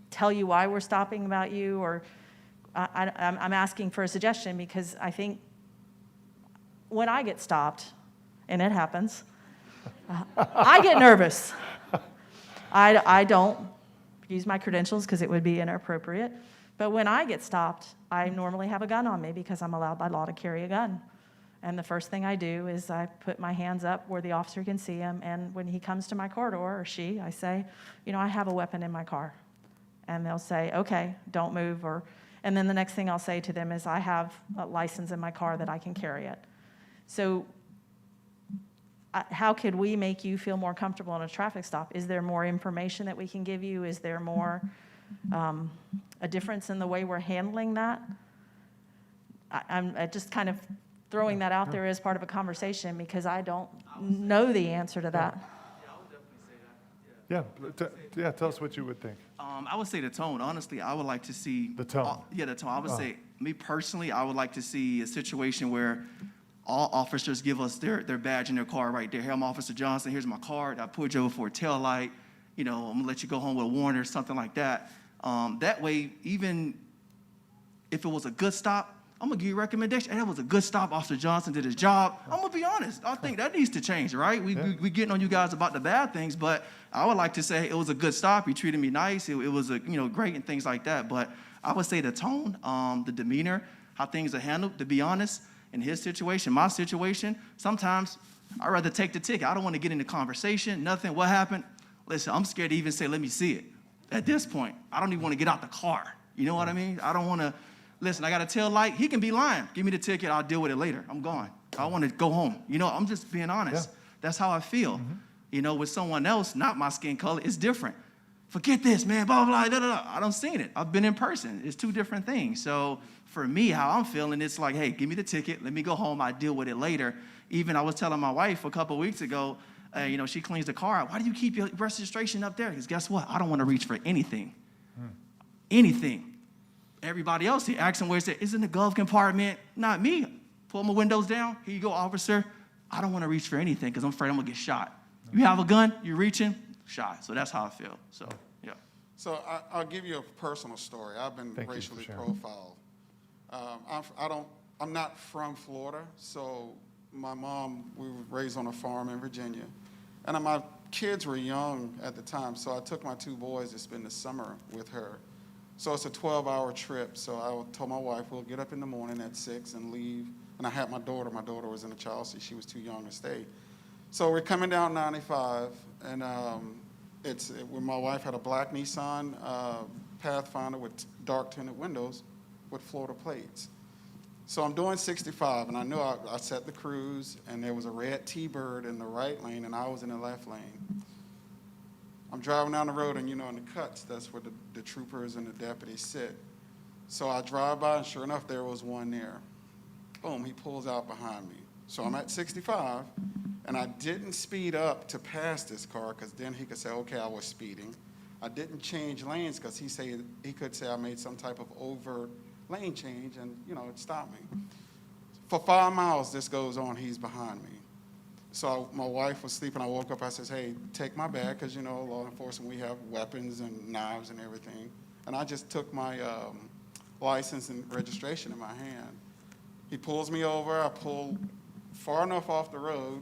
tell you why we're stopping about you? Or I'm asking for a suggestion, because I think when I get stopped, and it happens, I get nervous. I don't use my credentials because it would be inappropriate. But when I get stopped, I normally have a gun on me because I'm allowed by law to carry a gun. And the first thing I do is I put my hands up where the officer can see him. And when he comes to my car door, or she, I say, I have a weapon in my car. And they'll say, okay, don't move. And then the next thing I'll say to them is, I have a license in my car that I can carry it. So how could we make you feel more comfortable on a traffic stop? Is there more information that we can give you? Is there more a difference in the way we're handling that? I'm just kind of throwing that out there as part of a conversation, because I don't know the answer to that. Yeah, tell us what you would think. I would say the tone. Honestly, I would like to see The tone. yeah, the tone. I would Oh. say, me personally, I would like to see a situation where all officers give us their badge in their car right there. Here, I'm Officer Johnson. Here's my card. I pulled you over for a tail light. You know, I'm gonna let you go home with a warning or something like that. That way, even if it was a good stop, I'm gonna give you a recommendation. Hey, that was a good stop. Officer Johnson did his job. I'm gonna be honest. I think that needs to change, right? We getting on you guys about the bad things, but I would like to say it was a good stop. He treated me nice. It was a great and things like that. But I would say the tone, the demeanor, how things are handled. To be honest, in his situation, my situation, sometimes I'd rather take the ticket. I don't want to get into conversation. Nothing. What happened? Listen, I'm scared to even say, let me see it. At this point, I don't even want to get out the car. You know what I mean? I don't want to. Listen, I got a tail light. He can be lying. Give me the ticket. I'll deal with it later. I'm gone. I want to go home. I'm just being honest. Yeah. That's how I feel. With someone else, not my skin color, it's different. Forget this, man, blah, blah, blah, blah. I don't seen it. I've been in person. It's two different things. So for me, how I'm feeling, it's like, hey, give me the ticket. Let me go home. I deal with it later. Even I was telling my wife a couple of weeks ago, she cleans the car out. Why do you keep your registration up there? Because guess what? I don't want to reach for anything. Anything. Everybody else, he asks him where it's in the glove compartment. Not me. Pull my windows down. Here you go, officer. I don't want to reach for anything because I'm afraid I'm going to get shot. You have a gun, you're reaching, shot. So that's how I feel. So, yeah. So I'll give you a personal story. I've been Thank you for racially sharing. profiled. I'm not from Florida, so my mom, we were raised on a farm in Virginia. And my kids were young at the time, so I took my two boys to spend the summer with her. So it's a 12-hour trip. So I told my wife, we'll get up in the morning at 6 and leave. And I had my daughter. My daughter was in a child seat. She was too young to stay. So we're coming down 95, and when my wife had a black Nissan Pathfinder with dark tinted windows with Florida plates. So I'm doing 65, and I knew I set the cruise, and there was a red T-Bird in the right lane, and I was in the left lane. I'm driving down the road, and in the cuts, that's where the troopers and the deputies sit. So I drive by, and sure enough, there was one there. Boom, he pulls out behind me. So I'm at 65, and I didn't speed up to pass this car, because then he could say, okay, I was speeding. I didn't change lanes, because he could say I made some type of overt lane change, and, it stopped me. For 5 miles, this goes on, he's behind me. So my wife was sleeping. I woke up. I says, hey, take my bag, because, law enforcement, we have weapons and knives and everything. And I just took my license and registration in my hand. He pulls me over. I pull far enough off the road,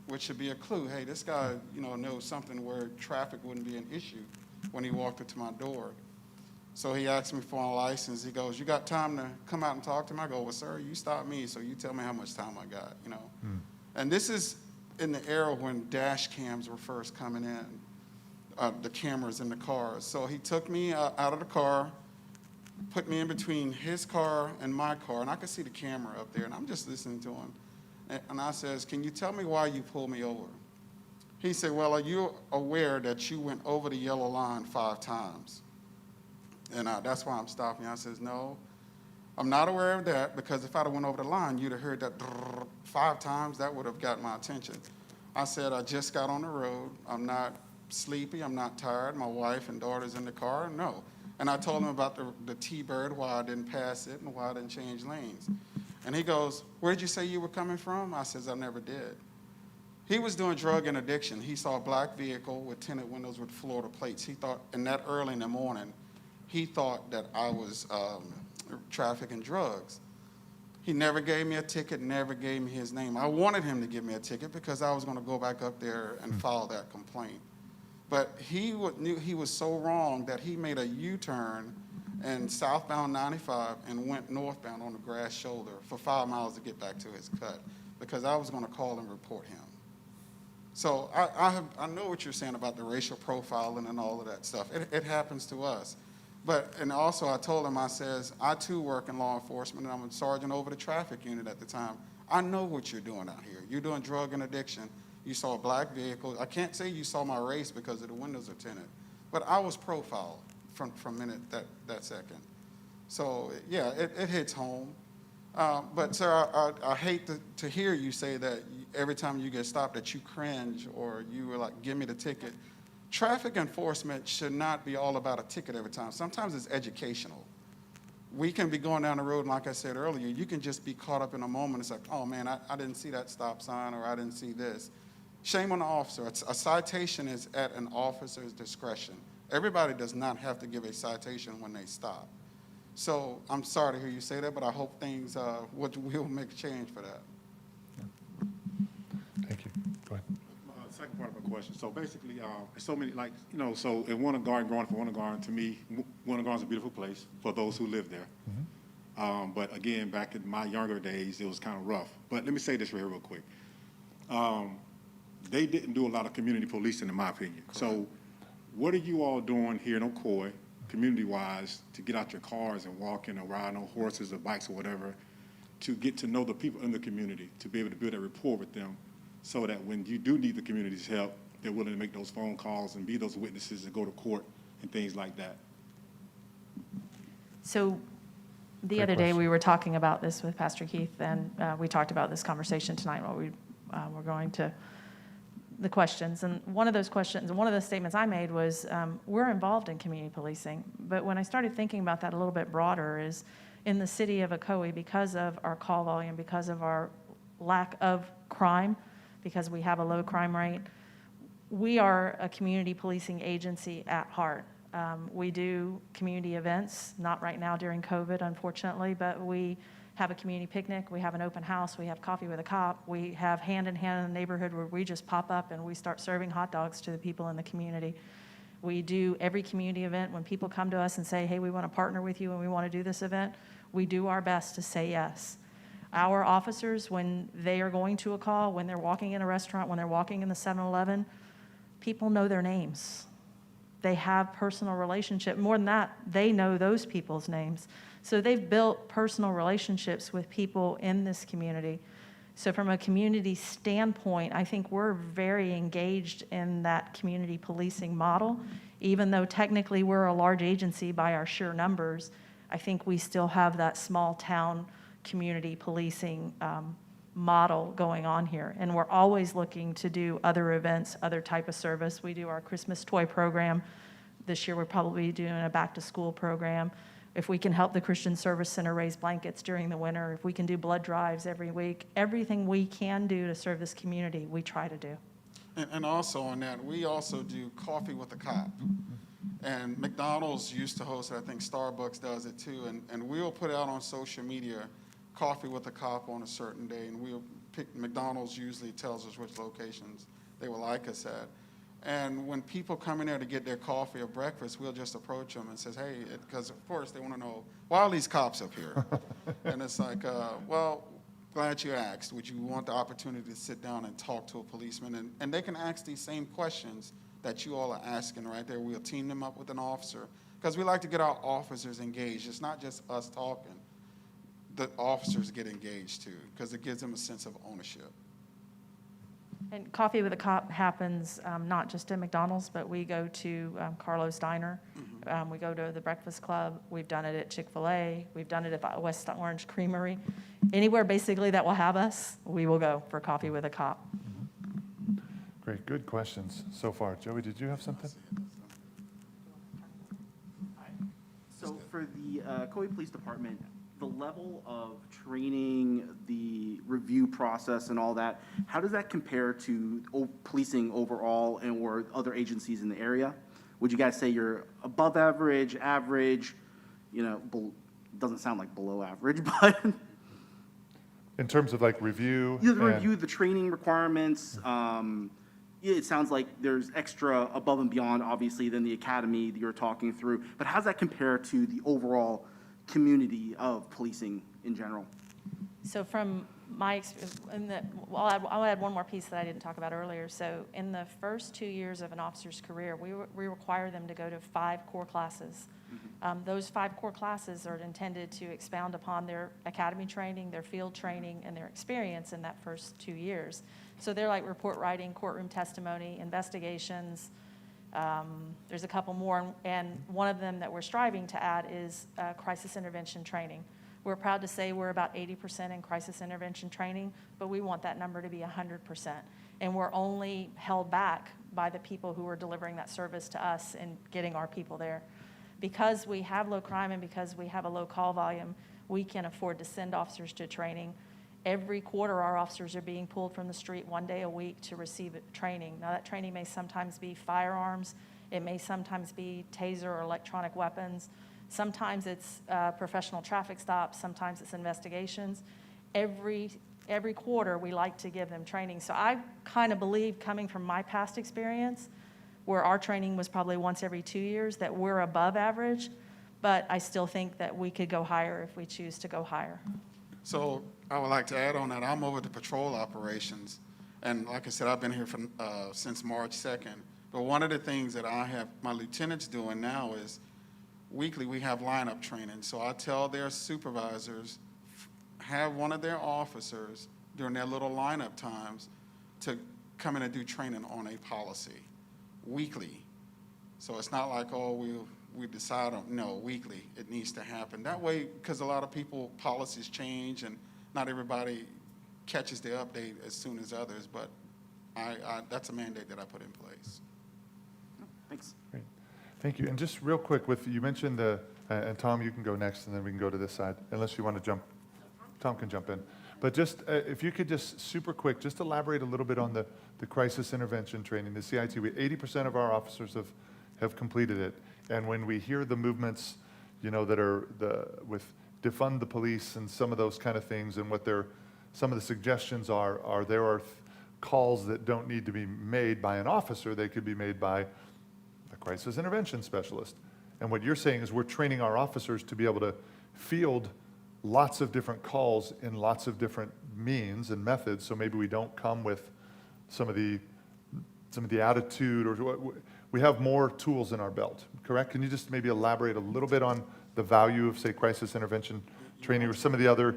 which should be a clue. Hey, this guy, knows something where traffic wouldn't be an issue when he walked up to my door. So he asked me for my license. He goes, you got time to come out and talk to me? I go, well, sir, you stopped me, so you tell me how much time I got, And this is in the era when dash cams were first coming in, the cameras in the cars. So he took me out of the car, put me in between his car and my car, and I could see the camera up there, and I'm just listening to him. And I says, can you tell me why you pulled me over? He said, well, are you aware that you went over the yellow line 5 times? And that's why I'm stopping. I says, no, I'm not aware of that, because if I'd have went over the line, you'd have heard that 5 times. That would have got my attention. I said, I just got on the road. I'm not sleepy. I'm not tired. My wife and daughter's in the car. No. And I told him about the T-Bird, why I didn't pass it and why I didn't change lanes. And he goes, where did you say you were coming from? I says, I never did. He was doing drug and addiction. He saw a black vehicle with tinted windows with Florida plates. He thought, and that early in the morning, he thought that I was trafficking drugs. He never gave me a ticket, never gave me his name. I wanted him to give me a ticket because I was going to go back up there and file that complaint. But he knew he was so wrong that he made a U-turn and southbound 95 and went northbound on the grass shoulder for 5 miles to get back to his cut, because I was going to call and report him. So I know what you're saying about the racial profiling and all of that stuff. It happens to us. And also I told him, I says, I too work in law enforcement, and I'm a sergeant over the traffic unit at the time. I know what you're doing out here. You're doing drug and addiction. You saw a black vehicle. I can't say you saw my race because of the windows are tinted, but I was profiled from minute that second. So yeah, it hits home. But sir, I hate to hear you say that every time you get stopped that you cringe or you were like, give me the ticket. traffic enforcement should not be all about a ticket every time. Sometimes it's educational. We can be going down the road, and like I said earlier, you can just be caught up in a moment. It's like, oh man, I didn't see that stop sign, or I didn't see this. Shame on the officer. A citation is at an officer's discretion. Everybody does not have to give a citation when they stop. So I'm sorry to hear you say that, but I hope things will make a change for that. Thank you. Go ahead. Second part of my question. So basically, there's so many, like, you know, so in Winter Garden, growing up in Winter Garden, to me, Winter Garden is a beautiful place for those who live there. But again, back in my younger days, it was kind of rough. But let me say this real quick. They didn't do a lot of community policing, in my opinion. So what are you all doing here in Ocoee, community-wise, to get out your cars and walking or riding on horses or bikes or whatever, to get to know the people in the community, to be able to build a rapport with them, so that when you do need the community's help, they're willing to make those phone calls and be those witnesses and go to court and things like that? So the Great other day, question. we were talking about this with Pastor Keith, and we talked about this conversation tonight while we were going to the questions. And one of those questions, one of the statements I made was, we're involved in community policing. But when I started thinking about that a little bit broader is, in the city of Ocoee, because of our call volume, because of our lack of crime, because we have a low crime rate, we are a community policing agency at heart. We do community events, not right now during COVID, unfortunately, but we have a community picnic, we have an open house, we have coffee with a cop, we have hand in hand in the neighborhood where we just pop up and we start serving hot dogs to the people in the community. We do every community event. When people come to us and say, hey, we want to partner with you and we want to do this event, we do our best to say yes. Our officers, when they are going to a call, when they're walking in a restaurant, when they're walking in the 7-Eleven, people know their names. They have personal relationship. More than that, they know those people's names. So they've built personal relationships with people in this community. So from a community standpoint, I think we're very engaged in that community policing model. Even though technically we're a large agency by our sheer numbers, I think we still have that small town community policing model going on here. And we're always looking to do other events, other type of service. We do our Christmas toy program. This year we're probably doing a back to school program. If we can help the Christian Service Center raise blankets during the winter, if we can do blood drives every week, everything we can do to serve this community, we try to do. And also on that, we also do coffee with a cop. And McDonald's used to host it. I think Starbucks does it too. And we'll put out on social media, coffee with a cop on a certain day. And we'll pick, McDonald's usually tells us which locations they would like us at. And when people come in there to get their coffee or breakfast, we'll just approach them and says, hey, because of course they want to know, why are these cops up here? And it's like, well, glad you asked. Would you want the opportunity to sit down and talk to a policeman? And they can ask these same questions that you all are asking right there. We'll team them up with an officer because we like to get our officers engaged. It's not just us talking. The officers get engaged too because it gives them a sense of ownership. And Coffee with a Cop happens not just at McDonald's, but we go to Carlo's Diner. We go to the Breakfast Club. We've done it at Chick-fil-A. We've done it at West Orange Creamery. Anywhere basically that will have us, we will go for Coffee with a Cop. Great, good questions so far. Joey, did you have something? So for the Ocoee Police Department, the level of training, the review process and all that, how does that compare to policing overall and or other agencies in the area? Would you guys say you're above average, you know, doesn't sound like below average, but In terms of like review? you and- review the training requirements. It sounds like there's extra above and beyond, obviously, than the academy that you're talking through. But how does that compare to the overall community of policing in general? So from my experience, I'll add one more piece that I didn't talk about earlier. So in the first 2 years of an officer's career, we require them to go to 5 core classes. Those 5 core classes are intended to expound upon their academy training, their field training, and their experience in that first 2 years. So they're like report writing, courtroom testimony, investigations. There's a couple more, and one of them that we're striving to add is crisis intervention training. We're proud to say we're about 80% in crisis intervention training, but we want that number to be 100%. and we're only held back by the people who are delivering that service to us and getting our people there. Because we have low crime and because we have a low call volume, we can afford to send officers to training. Every quarter, our officers are being pulled from the street 1 day a week to receive training. Now, that training may sometimes be firearms. It may sometimes be taser or electronic weapons. Sometimes it's professional traffic stops. Sometimes it's investigations. Every quarter, we like to give them training. So I kind of believe, coming from my past experience, where our training was probably once every 2 years, that we're above average, but I still think that we could go higher if we choose to go higher. So I would like to add on that, I'm over the patrol operations, and like I said, I've been here since March 2nd. But one of the things that I have my lieutenants doing now is weekly we have lineup training. So I tell their supervisors, have one of their officers during their little lineup times to come in and do training on a policy weekly. So it's not like, oh, we decide on, no, weekly, it needs to happen. That way, because a lot of people, policies change and not everybody catches the update as soon as others, but that's a mandate that I put in place. Thanks. Great. Thank you. And just real quick, you mentioned and Tom, you can go next, and then we can go to this side, unless you want to jump. Tom can jump in. But just, if you could just super quick, just elaborate a little bit on the crisis intervention training, the CIT. 80% of our officers have completed it. And when we hear the movements, that are with defund the police and some of those kind of things, and what some of the suggestions are there are calls that don't need to be made by an officer. They could be made by a crisis intervention specialist. And what you're saying is we're training our officers to be able to field lots of different calls in lots of different means and methods, so maybe we don't come with some of the attitude, or we have more tools in our belt, correct? Can you just maybe elaborate a little bit on the value of, say, crisis intervention training, or some of the other,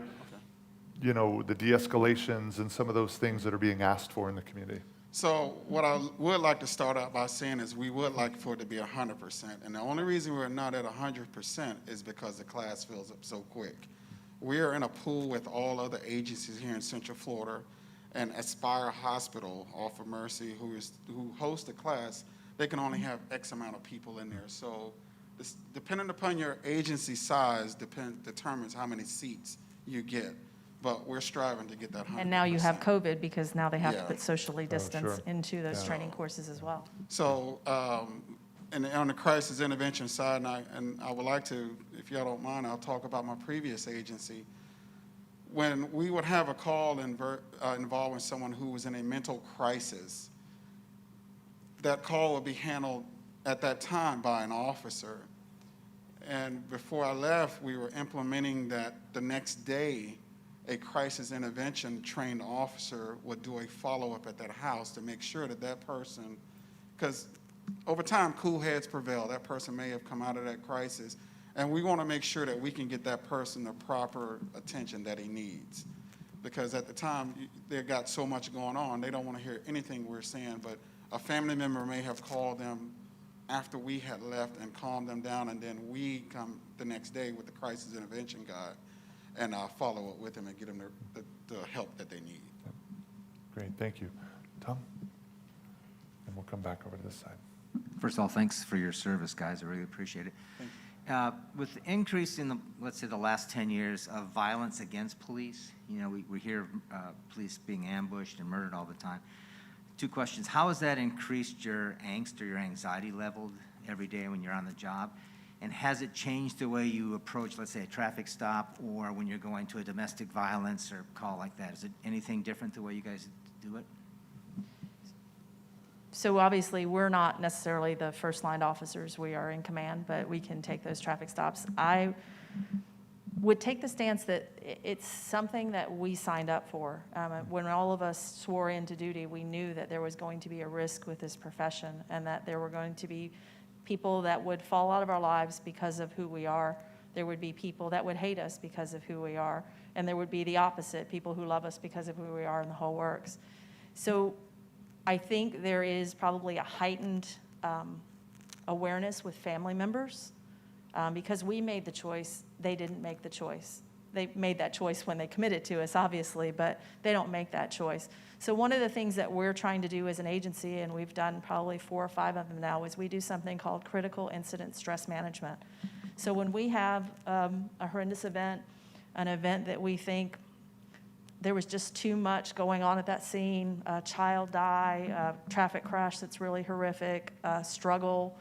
the de-escalations and some of those things that are being asked for in the community? So what I would like to start out by saying is we would like for it to be 100%. And the only reason we're not at 100% is because the class fills up so quick. We are in a pool with all other agencies here in Central Florida, and Aspire Hospital off of Mercy, who hosts the class, they can only have X amount of people in there. So depending upon your agency size determines how many seats you get. But we're striving to get that 100%. And now you have COVID, because now they have to Yeah. put socially distanced sure. into those Yeah. training courses as well. So, and on the crisis intervention side, and I would like to, if y'all don't mind, I'll talk about my previous agency. When we would have a call involving someone who was in a mental crisis, that call would be handled at that time by an officer. And before I left, we were implementing that the next day, a crisis intervention trained officer would do a follow-up at that house to make sure that that person, because over time, cool heads prevail. That person may have come out of that crisis, and we want to make sure that we can get that person the proper attention that he needs. Because at the time, they got so much going on, they don't want to hear anything we're saying, but a family member may have called them after we had left and calmed them down, and then we come the next day with the crisis intervention guy and follow up with them and get them the help that they need. Great, thank you. Tom? And we'll come back over to this side. First of all, thanks for your service, guys. I really appreciate it. With the increase in let's say the last 10 years of violence against police, we hear police being ambushed and murdered all the time. Two questions. How has that increased your angst or your anxiety level every day when you're on the job? And has it changed the way you approach, let's say, a traffic stop, or when you're going to a domestic violence or call like that? Is it anything different the way you guys do it? So obviously, we're not necessarily the first-line officers. We are in command, but we can take those traffic stops. I would take the stance that it's something that we signed up for. When all of us swore into duty, we knew that there was going to be a risk with this profession, and that there were going to be people that would fall out of our lives because of who we are. There would be people that would hate us because of who we are. And there would be the opposite, people who love us because of who we are, and the whole works. So I think there is probably a heightened awareness with family members, because we made the choice, they didn't make the choice. They made that choice when they committed to us, obviously, but they don't make that choice. So one of the things that we're trying to do as an agency, and we've done probably 4 or 5 of them now, is we do something called critical incident stress management. So when we have a horrendous event, an event that we think there was just too much going on at that scene, a child die, a traffic crash that's really horrific, a struggle,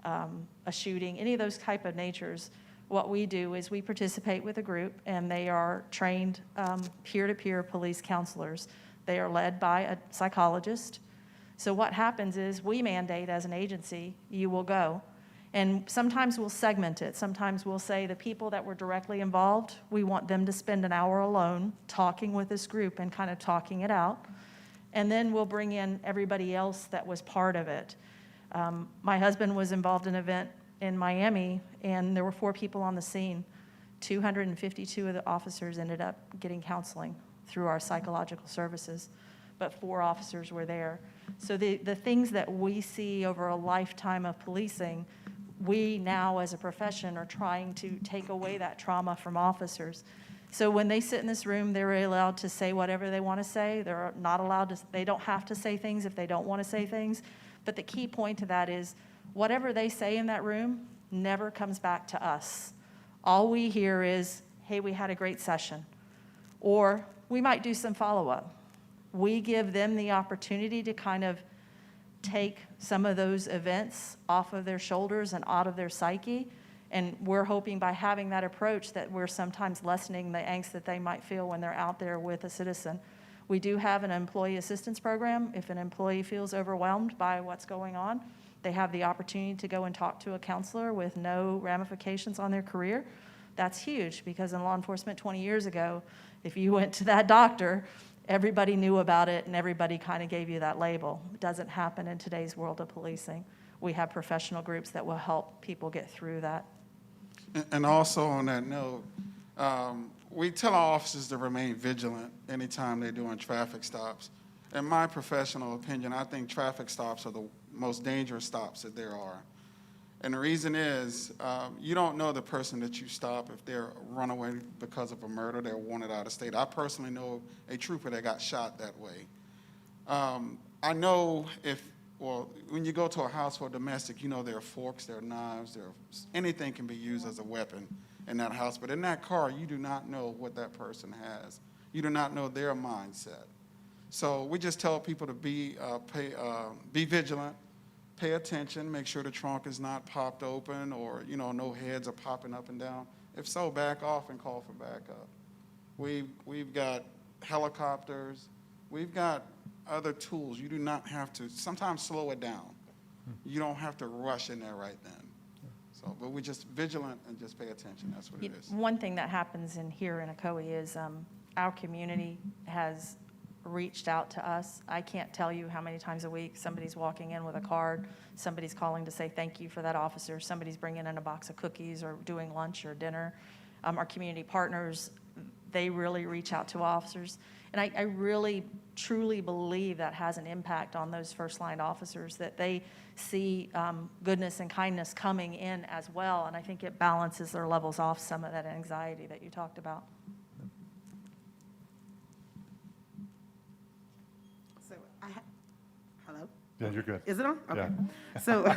a shooting, any of those type of natures, what we do is we participate with a group, and they are trained peer-to-peer police counselors. They are led by a psychologist. So what happens is we mandate as an agency, you will go. And sometimes we'll segment it. Sometimes we'll say the people that were directly involved, we want them to spend an hour alone talking with this group and kind of talking it out. And then we'll bring in everybody else that was part of it. My husband was involved in an event in Miami, and there were 4 people on the scene. 252 of the officers ended up getting counseling through our psychological services, but 4 officers were there. So the things that we see over a lifetime of policing, we now as a profession are trying to take away that trauma from officers. So when they sit in this room, they're allowed to say whatever they want to say. They're not allowed to, they don't have to say things if they don't want to say things. But the key point to that is whatever they say in that room never comes back to us. All we hear is, hey, we had a great session. Or we might do some follow-up. We give them the opportunity to kind of take some of those events off of their shoulders and out of their psyche. And we're hoping by having that approach that we're sometimes lessening the angst that they might feel when they're out there with a citizen. We do have an employee assistance program. If an employee feels overwhelmed by what's going on, they have the opportunity to go and talk to a counselor with no ramifications on their career. That's huge, because in law enforcement 20 years ago, if you went to that doctor, everybody knew about it and everybody kind of gave you that label. It doesn't happen in today's world of policing. We have professional groups that will help people get through that. And also on that note, we tell our officers to remain vigilant anytime they're doing traffic stops. In my professional opinion, I think traffic stops are the most dangerous stops that there are. And the reason is, you don't know the person that you stop if they're run away because of a murder, they're wanted out of state. I personally know a trooper that got shot that way. I know when you go to a house for domestic, you know there are forks, there are knives, anything can be used as a weapon in that house. But in that car, you do not know what that person has. You do not know their mindset. So we just tell people to be vigilant, pay attention, make sure the trunk is not popped open or, no heads are popping up and down. If so, back off and call for backup. We've got helicopters. We've got other tools. You do not have to, sometimes slow it down. You don't have to rush in there right then. So, but we're just vigilant and just pay attention. That's what it is. One thing that happens here in Ocoee is our community has reached out to us. I can't tell you how many times a week somebody's walking in with a card, somebody's calling to say thank you for that officer, somebody's bringing in a box of cookies or doing lunch or dinner. Our community partners, they really reach out to officers. And I really, truly believe that has an impact on those first-line officers, that they see goodness and kindness coming in as well. And I think it balances their levels off some of that anxiety that you talked about. So hello? Yeah, you're good. Is it on? Okay. Yeah. So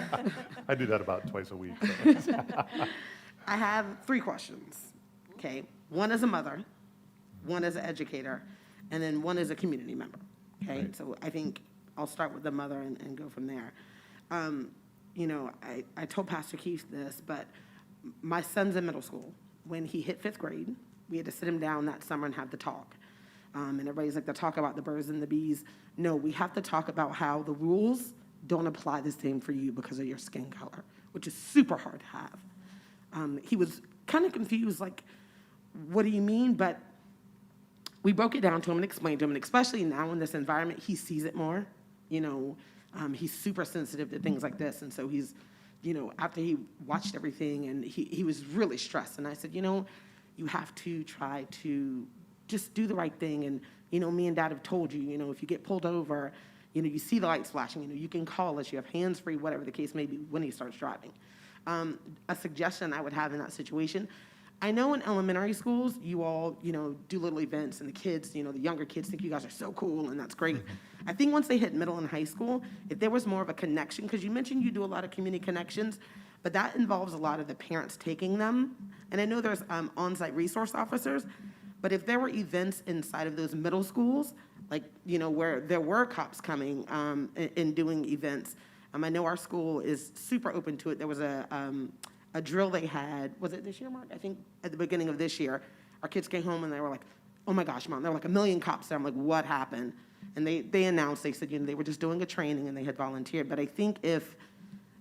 I do that about twice a week. So. I have 3 questions, okay? One as a mother, one as an educator, and then one as a community member, okay? Right. So I think I'll start with the mother and go from there. I told Pastor Keith this, but my son's in middle school. When he hit 5th grade, we had to sit him down that summer and have the talk. And everybody's like, to talk about the birds and the bees. No, we have to talk about how the rules don't apply the same for you because of your skin color, which is super hard to have. He was kind of confused, like, what do you mean? But we broke it down to him and explained to him, and especially now in this environment, he sees it more. He's super sensitive to things like this, and so he's, after he watched everything, and he was really stressed, and I said, you have to try to just do the right thing, and, me and Dad have told you, if you get pulled over, you see the lights flashing, you can call us, you have hands-free, whatever the case may be, when he starts driving. A suggestion I would have in that situation, I know in elementary schools, you all, do little events and the kids, the younger kids think you guys are so cool and that's great. I think once they hit middle and high school, if there was more of a connection, because you mentioned you do a lot of community connections, but that involves a lot of the parents taking them. And I know there's on-site resource officers, but if there were events inside of those middle schools, like, where there were cops coming and doing events, I know our school is super open to it. There was a drill they had, was it this year, Mark? I think at the beginning of this year, our kids came home and they were like, oh my gosh, Mom, there were like 1 million cops there. I'm like, what happened? And they announced, they said, they were just doing a training and they had volunteered. But I think if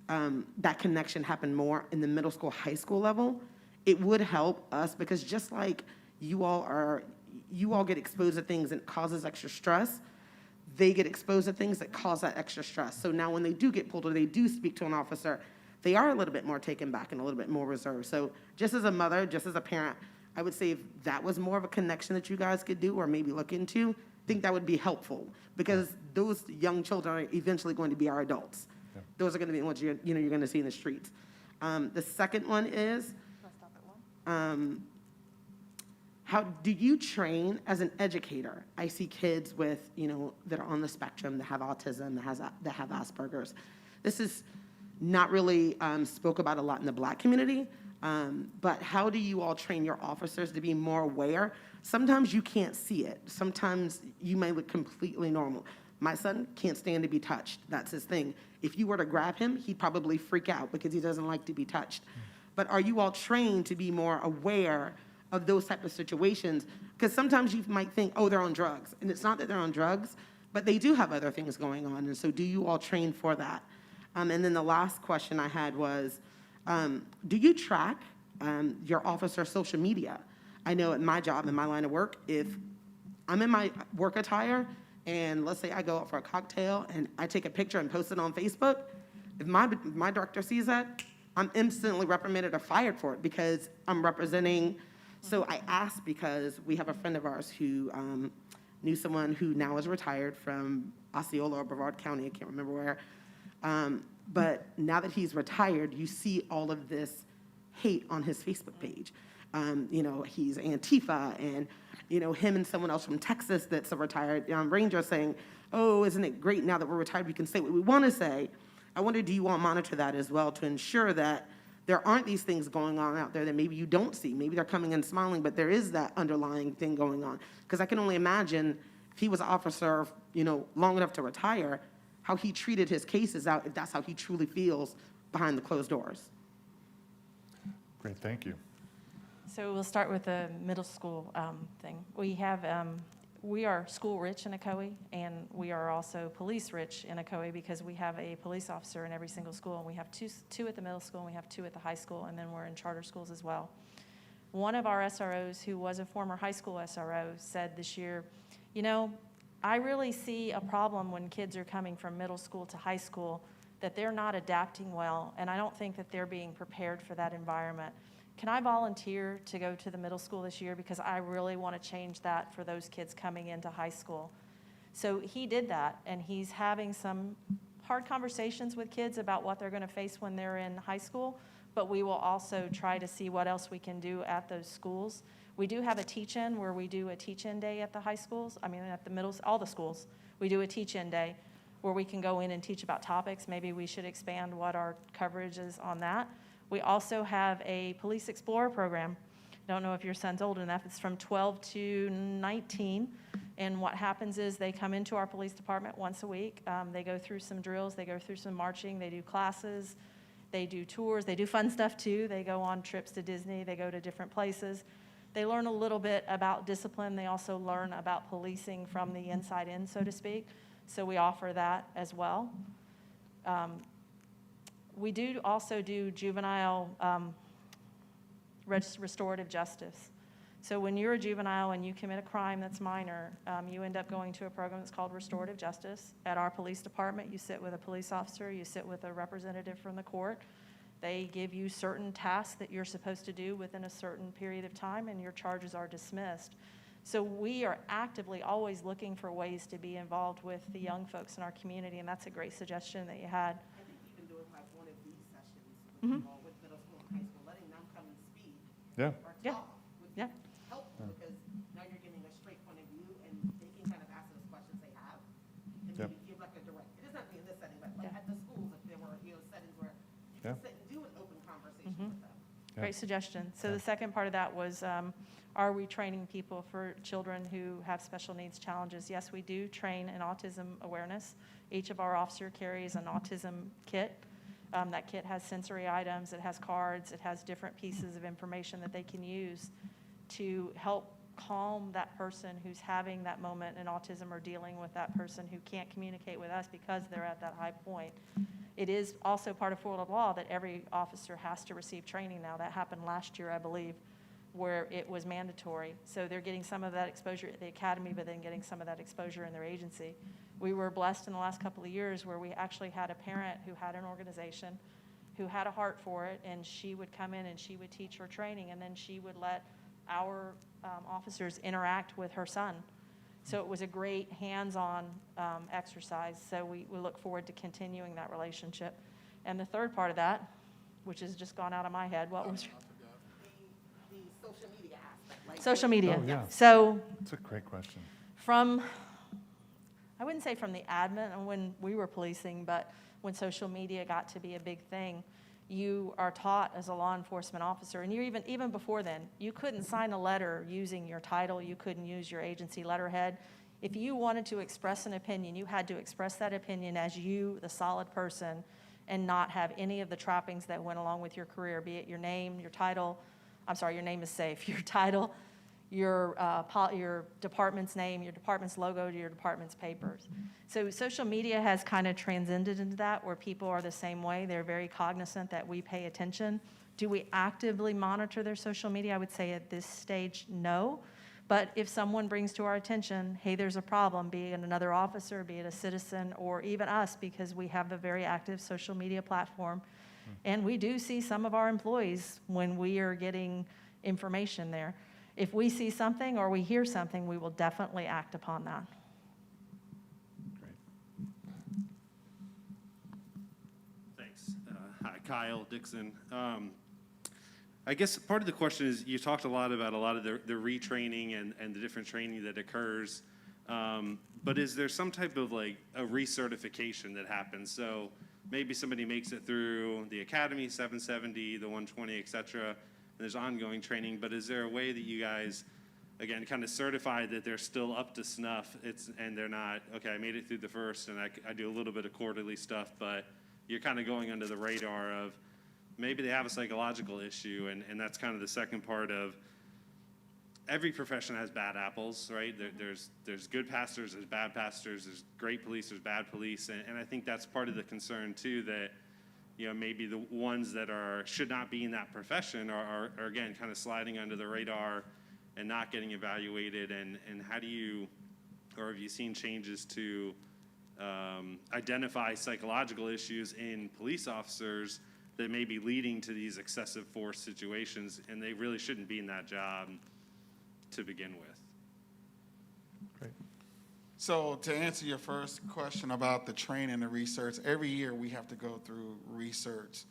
that connection happened more in the middle school, high school level, it would help us, because just like you all get exposed to things and it causes extra stress, they get exposed to things that cause that extra stress. So now when they do get pulled or they do speak to an officer, they are a little bit more taken back and a little bit more reserved. So just as a mother, just as a parent, I would say if that was more of a connection that you guys could do or maybe look into, I think that would be helpful, because those young children are eventually going to be our adults. Yeah. Those are going to be the ones you're going to see in the streets. The second one is, how do you train as an educator? I see kids with, that are on the spectrum, that have autism, that have Asperger's. This is not really spoke about a lot in the Black community, but how do you all train your officers to be more aware? Sometimes you can't see it. Sometimes you may look completely normal. My son can't stand to be touched. That's his thing. If you were to grab him, he'd probably freak out because he doesn't like to be touched. But are you all trained to be more aware of those type of situations? Because sometimes you might think, oh, they're on drugs. And it's not that they're on drugs, but they do have other things going on. And so do you all train for that? And then the last question I had was, do you track your officer's social media? I know at my job, in my line of work, if I'm in my work attire and let's say I go out for a cocktail and I take a picture and post it on Facebook, if my director sees that, I'm instantly reprimanded or fired for it because I'm representing. So I asked because we have a friend of ours who knew someone who now is retired from Osceola or Brevard County, I can't remember where. But now that he's retired, you see all of this hate on his Facebook page. He's Antifa, and, him and someone else from Texas that's a retired Ranger saying, oh, isn't it great now that we're retired, we can say what we want to say. I wonder, do you all monitor that as well to ensure that there aren't these things going on out there that maybe you don't see? Maybe they're coming in smiling, but there is that underlying thing going on. Because I can only imagine if he was an officer, long enough to retire, how he treated his cases out, if that's how he truly feels behind the closed doors. Great, thank you. So we'll start with the middle school thing. We are school rich in Ocoee, and we are also police rich in Ocoee because we have a police officer in every single school, and we have two at the middle school, and we have 2 at the high school, and then we're in charter schools as well. One of our SROs, who was a former high school SRO, said this year, I really see a problem when kids are coming from middle school to high school, that they're not adapting well, and I don't think that they're being prepared for that environment. Can I volunteer to go to the middle school this year, because I really want to change that for those kids coming into high school? So he did that, and he's having some hard conversations with kids about what they're going to face when they're in high school, but we will also try to see what else we can do at those schools. We do have a teach-in where we do a teach-in day at the high schools, at the middle, all the schools. We do a teach-in day where we can go in and teach about topics. Maybe we should expand what our coverage is on that. We also have a Police Explorer program. Don't know if your son's old enough. It's from 12 to 19. And what happens is they come into our police department once a week. They go through some drills. They go through some marching. They do classes. They do tours. They do fun stuff, too. They go on trips to Disney. They go to different places. They learn a little bit about discipline. They also learn about policing from the inside in, so to speak. So we offer that as well. We do also do juvenile restorative justice. So when you're a juvenile and you commit a crime that's minor, you end up going to a program that's called restorative justice. At our police department, you sit with a police officer, you sit with a representative from the court. They give you certain tasks that you're supposed to do within a certain period of time, and your charges are dismissed. So we are actively always looking for ways to be involved with the young folks in our community, and that's a great suggestion that you had. I think even doing like one of these sessions with middle school and high school, letting them come and speak. Yeah. Or Yeah. because now you're getting a straight point of view, and they can kind of ask those questions they have, and Yep. maybe give like a direct, it doesn't have to be in this setting, but like Yeah. at the schools, if there were, settings where you Yeah. can sit and do an open conversation with them. Great suggestion. So the second part of that was, are we training people for children who have special needs challenges? Yes, we do train in autism awareness. Each of our officer carries an autism kit. That kit has sensory items, it has cards, it has different pieces of information that they can use to help calm that person who's having that moment in autism or dealing with that person who can't communicate with us because they're at that high point. It is also part of Florida law that every officer has to receive training now. That happened last year, I believe, where it was mandatory. So they're getting some of that exposure at the academy, but then getting some of that exposure in their agency. We were blessed in the last couple of years where we actually had a parent who had an organization, who had a heart for it, and she would come in and she would teach her training, and then she would let our officers interact with her son. So it was a great hands-on exercise. So we look forward to continuing that relationship. And the third part of that, which has just gone out of my head, what was The social media aspect, like. social media? Oh, yeah. So That's a great question. from, I wouldn't say from the admin when we were policing, but when social media got to be a big thing, you are taught as a law enforcement officer, and you're even before then, you couldn't sign a letter using your title, you couldn't use your agency letterhead. If you wanted to express an opinion, you had to express that opinion as you, the solid person, and not have any of the trappings that went along with your career, be it your name, your title, I'm sorry, your name is safe, your title, your department's name, your department's logo, your department's papers. So social media has kind of transcended into that, where people are the same way. They're very cognizant that we pay attention. Do we actively monitor their social media? I would say at this stage, no. But if someone brings to our attention, hey, there's a problem, be it another officer, be it a citizen, or even us, because we have a very active social media platform, and we do see some of our employees when we are getting information there. If we see something or we hear something, we will definitely act upon that. Great. Thanks. Hi, Kyle Dixon. I guess part of the question is, you talked a lot about a lot of the retraining and the different training that occurs. But is there some type of like a recertification that happens? So maybe somebody makes it through the academy, 770, the 120, et cetera. There's ongoing training, but is there a way that you guys, again, kind of certify that they're still up to snuff? And they're not, okay, I made it through the first, and I do a little bit of quarterly stuff, but you're kind of going under the radar of maybe they have a psychological issue, and that's kind of the second part of every profession has bad apples, right? There's good pastors, there's bad pastors, there's great police, there's bad police, and I think that's part of the concern too, that maybe the ones that should not be in that profession are again, kind of sliding under the radar and not getting evaluated. And how do you, or have you seen changes to identify psychological issues in police officers that may be leading to these excessive force situations, and they really shouldn't be in that job to begin with? Great. So to answer your first question about the training and the research, every year we have to go through research.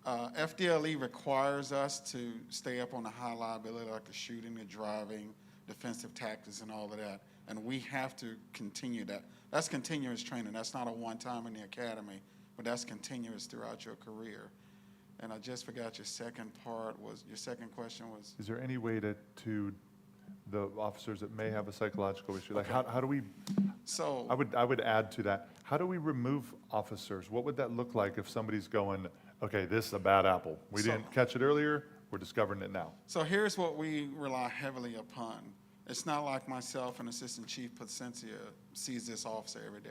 FDLE requires us to stay up on the high liability, like the shooting, the driving, defensive tactics, and all of that. And we have to continue that. That's continuous training. That's not a one-time in the academy, but that's continuous throughout your career. And I just forgot your second question was? Is there any way to the officers that may have a psychological issue, like how do we, So. I would add to that, how do we remove officers? What would that look like if somebody's going, okay, this is a bad apple. We didn't catch it earlier, we're discovering it now. So here's what we rely heavily upon. It's not like myself and Assistant Chief Placencia sees this officer every day.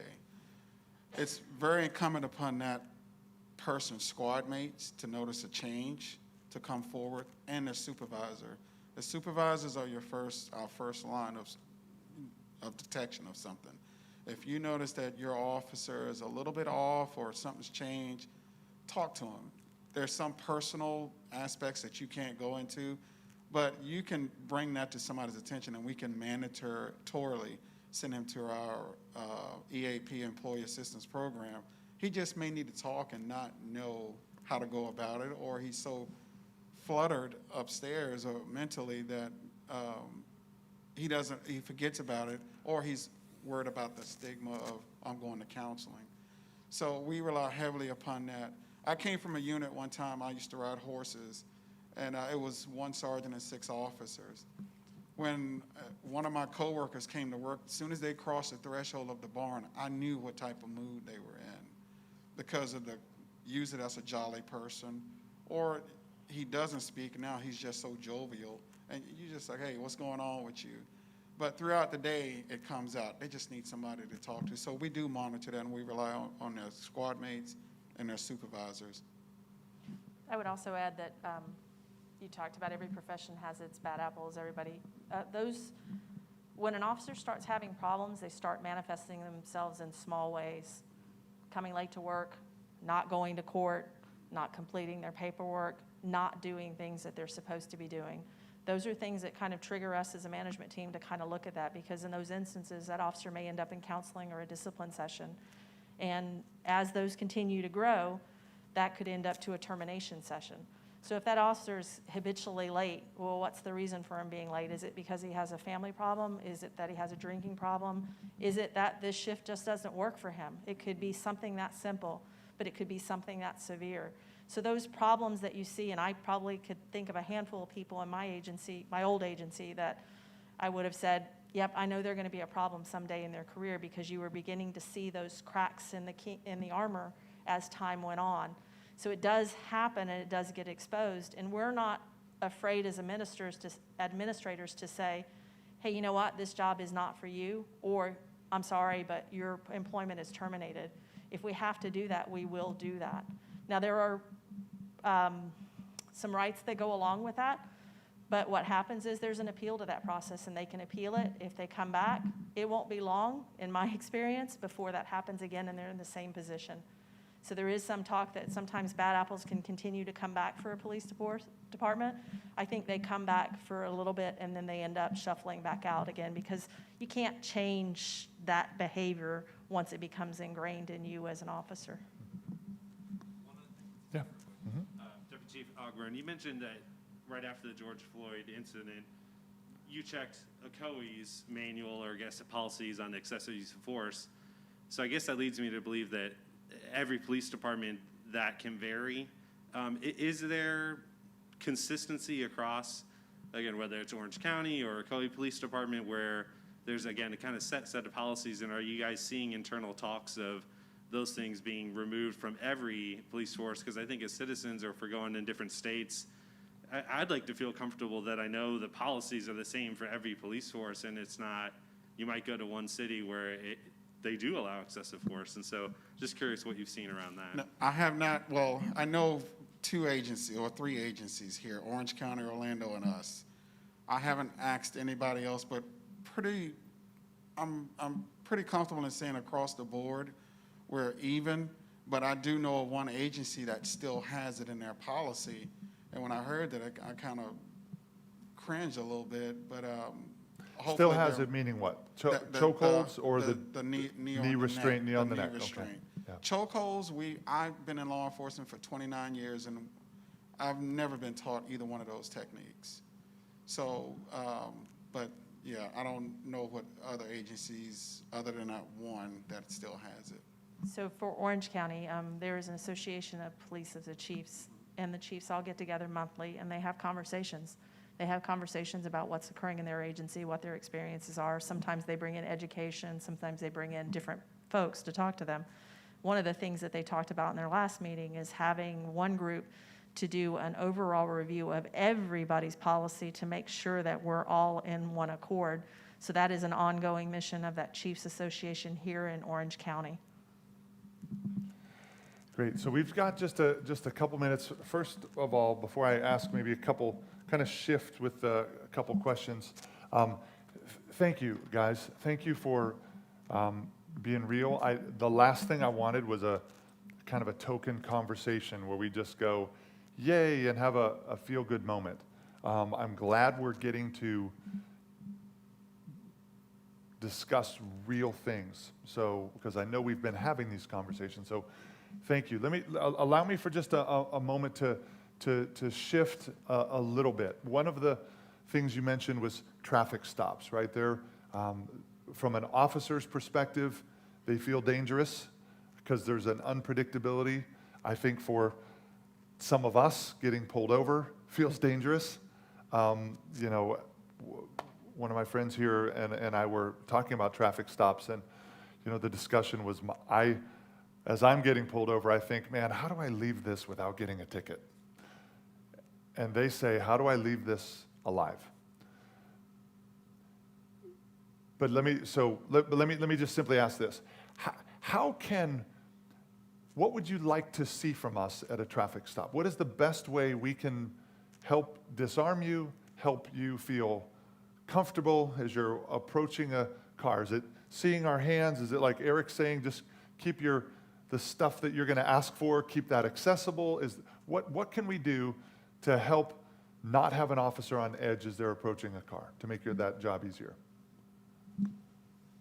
It's very incumbent upon that person's squad mates to notice a change, to come forward, and their supervisor. The supervisors are our first line of detection of something. If you notice that your officer is a little bit off or something's changed, talk to him. There's some personal aspects that you can't go into, but you can bring that to somebody's attention, and we can mandatorily send him to our EAP, Employee Assistance Program. He just may need to talk and not know how to go about it, or he's so fluttered upstairs or mentally that he forgets about it, or he's worried about the stigma of, I'm going to counseling. So we rely heavily upon that. I came from a unit one time, I used to ride horses, and it was 1 sergeant and 6 officers. When one of my coworkers came to work, as soon as they crossed the threshold of the barn, I knew what type of mood they were in because of use it as a jolly person, or he doesn't speak, now he's just so jovial, and you just like, hey, what's going on with you? But throughout the day, it comes out. They just need somebody to talk to. So we do monitor that, and we rely on their squad mates and their supervisors. I would also add that you talked about every profession has its bad apples, everybody. When an officer starts having problems, they start manifesting themselves in small ways. Coming late to work, not going to court, not completing their paperwork, not doing things that they're supposed to be doing. Those are things that kind of trigger us as a management team to kind of look at that, because in those instances, that officer may end up in counseling or a discipline session. And as those continue to grow, that could end up to a termination session. So if that officer's habitually late, well, what's the reason for him being late? Is it because he has a family problem? Is it that he has a drinking problem? Is it that this shift just doesn't work for him? It could be something that simple, but it could be something that severe. So those problems that you see, and I probably could think of a handful of people in my agency, my old agency, that I would have said, yep, I know they're going to be a problem someday in their career, because you were beginning to see those cracks in the armor as time went on. So it does happen, and it does get exposed, and we're not afraid as administrators to say, hey, you know what, this job is not for you, or I'm sorry, but your employment is terminated. If we have to do that, we will do that. Now, there are some rights that go along with that, but what happens is there's an appeal to that process, and they can appeal it. If they come back, it won't be long, in my experience, before that happens again and they're in the same position. So there is some talk that sometimes bad apples can continue to come back for a police department. I think they come back for a little bit and then they end up shuffling back out again, because you can't change that behavior once it becomes ingrained in you as an officer. Yeah. Deputy Chief Ogburn, you mentioned that right after the George Floyd incident, you checked a COE's manual, or I guess policies on excessive use of force. So I guess that leads me to believe that every police department, that can vary. Is there consistency across, again, whether it's Orange County or COE Police Department, where there's, again, a kind of set of policies, and are you guys seeing internal talks of those things being removed from every police force? Because I think as citizens, or if we're going in different states, I'd like to feel comfortable that I know the policies are the same for every police force, and it's not, you might go to one city where they do allow excessive force. And so just curious what you've seen around that. No, I have not, well, I know 2 agencies or 3 agencies here, Orange County, Orlando, and us. I haven't asked anybody else, but I'm pretty comfortable in saying across the board, we're even, but I do know of one agency that still has it in their policy. And when I heard that, I kind of cringed a little bit, but hopefully Still has they're- it, meaning what? the- Chokeholds or the knee knee restraint, knee on the knee neck? Okay. restraint. Yeah. Chokeholds, I've been in law enforcement for 29 years, and I've never been taught either one of those techniques. So, but yeah, I don't know what other agencies, other than that one, that still has it. So for Orange County, there is an association of police of the chiefs, and the chiefs all get together monthly, and they have conversations. They have conversations about what's occurring in their agency, what their experiences are. Sometimes they bring in education, sometimes they bring in different folks to talk to them. One of the things that they talked about in their last meeting is having one group to do an overall review of everybody's policy to make sure that we're all in one accord. So that is an ongoing mission of that Chiefs Association here in Orange County. Great. So we've got just a couple minutes. First of all, before I ask maybe a couple, kind of shift with a couple questions. Thank you, guys. Thank you for being real. The last thing I wanted was a kind of a token conversation where we just go, yay, and have a feel-good moment. I'm glad we're getting to discuss real things. So, because I know we've been having these conversations. So, thank you. Allow me for just a moment to shift a little bit. One of the things you mentioned was traffic stops, right? They're, from an officer's perspective, they feel dangerous because there's an unpredictability. I think for some of us, getting pulled over feels dangerous. You know, one of my friends here and I were talking about traffic stops, and, you know, the discussion was, as I'm getting pulled over, I think, man, how do I leave this without getting a ticket? And they say, how do I leave this alive? But let me just simply ask this. What would you like to see from us at a traffic stop? What is the best way we can help disarm you, help you feel comfortable as you're approaching a car? Is it seeing our hands? Is it like Eric saying, just keep the stuff that you're going to ask for, keep that accessible? What can we do to help not have an officer on edge as they're approaching a car, to make that job easier?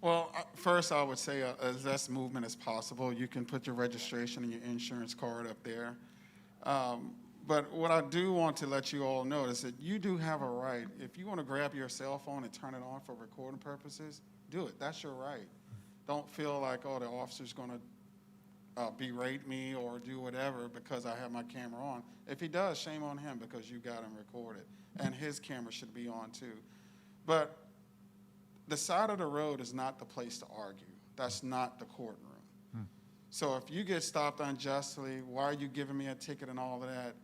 Well, first I would say as less movement as possible. You can put your registration and your insurance card up there. But what I do want to let you all know is that you do have a right. If you want to grab your cell phone and turn it on for recording purposes, do it. That's your right. Don't feel like, oh, the officer's going to berate me or do whatever because I have my camera on. If he does, shame on him because you got him recorded. And his camera should be on too. But the side of the road is not the place to argue. That's not the courtroom. So if you get stopped unjustly, why are you giving me a ticket and all of that?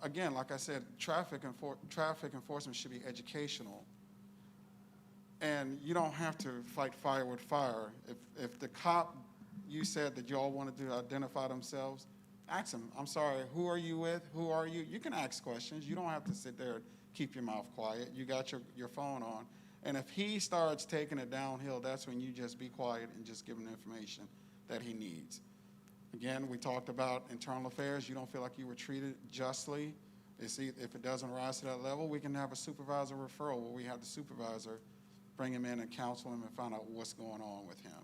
Again, like I said, traffic enforcement should be educational. And you don't have to fight fire with fire. If the cop, you said that y'all wanted to identify themselves, ask them, I'm sorry, who are you with? Who are you? You can ask questions. You don't have to sit there and keep your mouth quiet. You got your phone on. And if he starts taking it downhill, that's when you just be quiet and just give him the information that he needs. Again, we talked about internal affairs. You don't feel like you were treated justly. If it doesn't rise to that level, we can have a supervisor referral where we have the supervisor bring him in and counsel him and find out what's going on with him.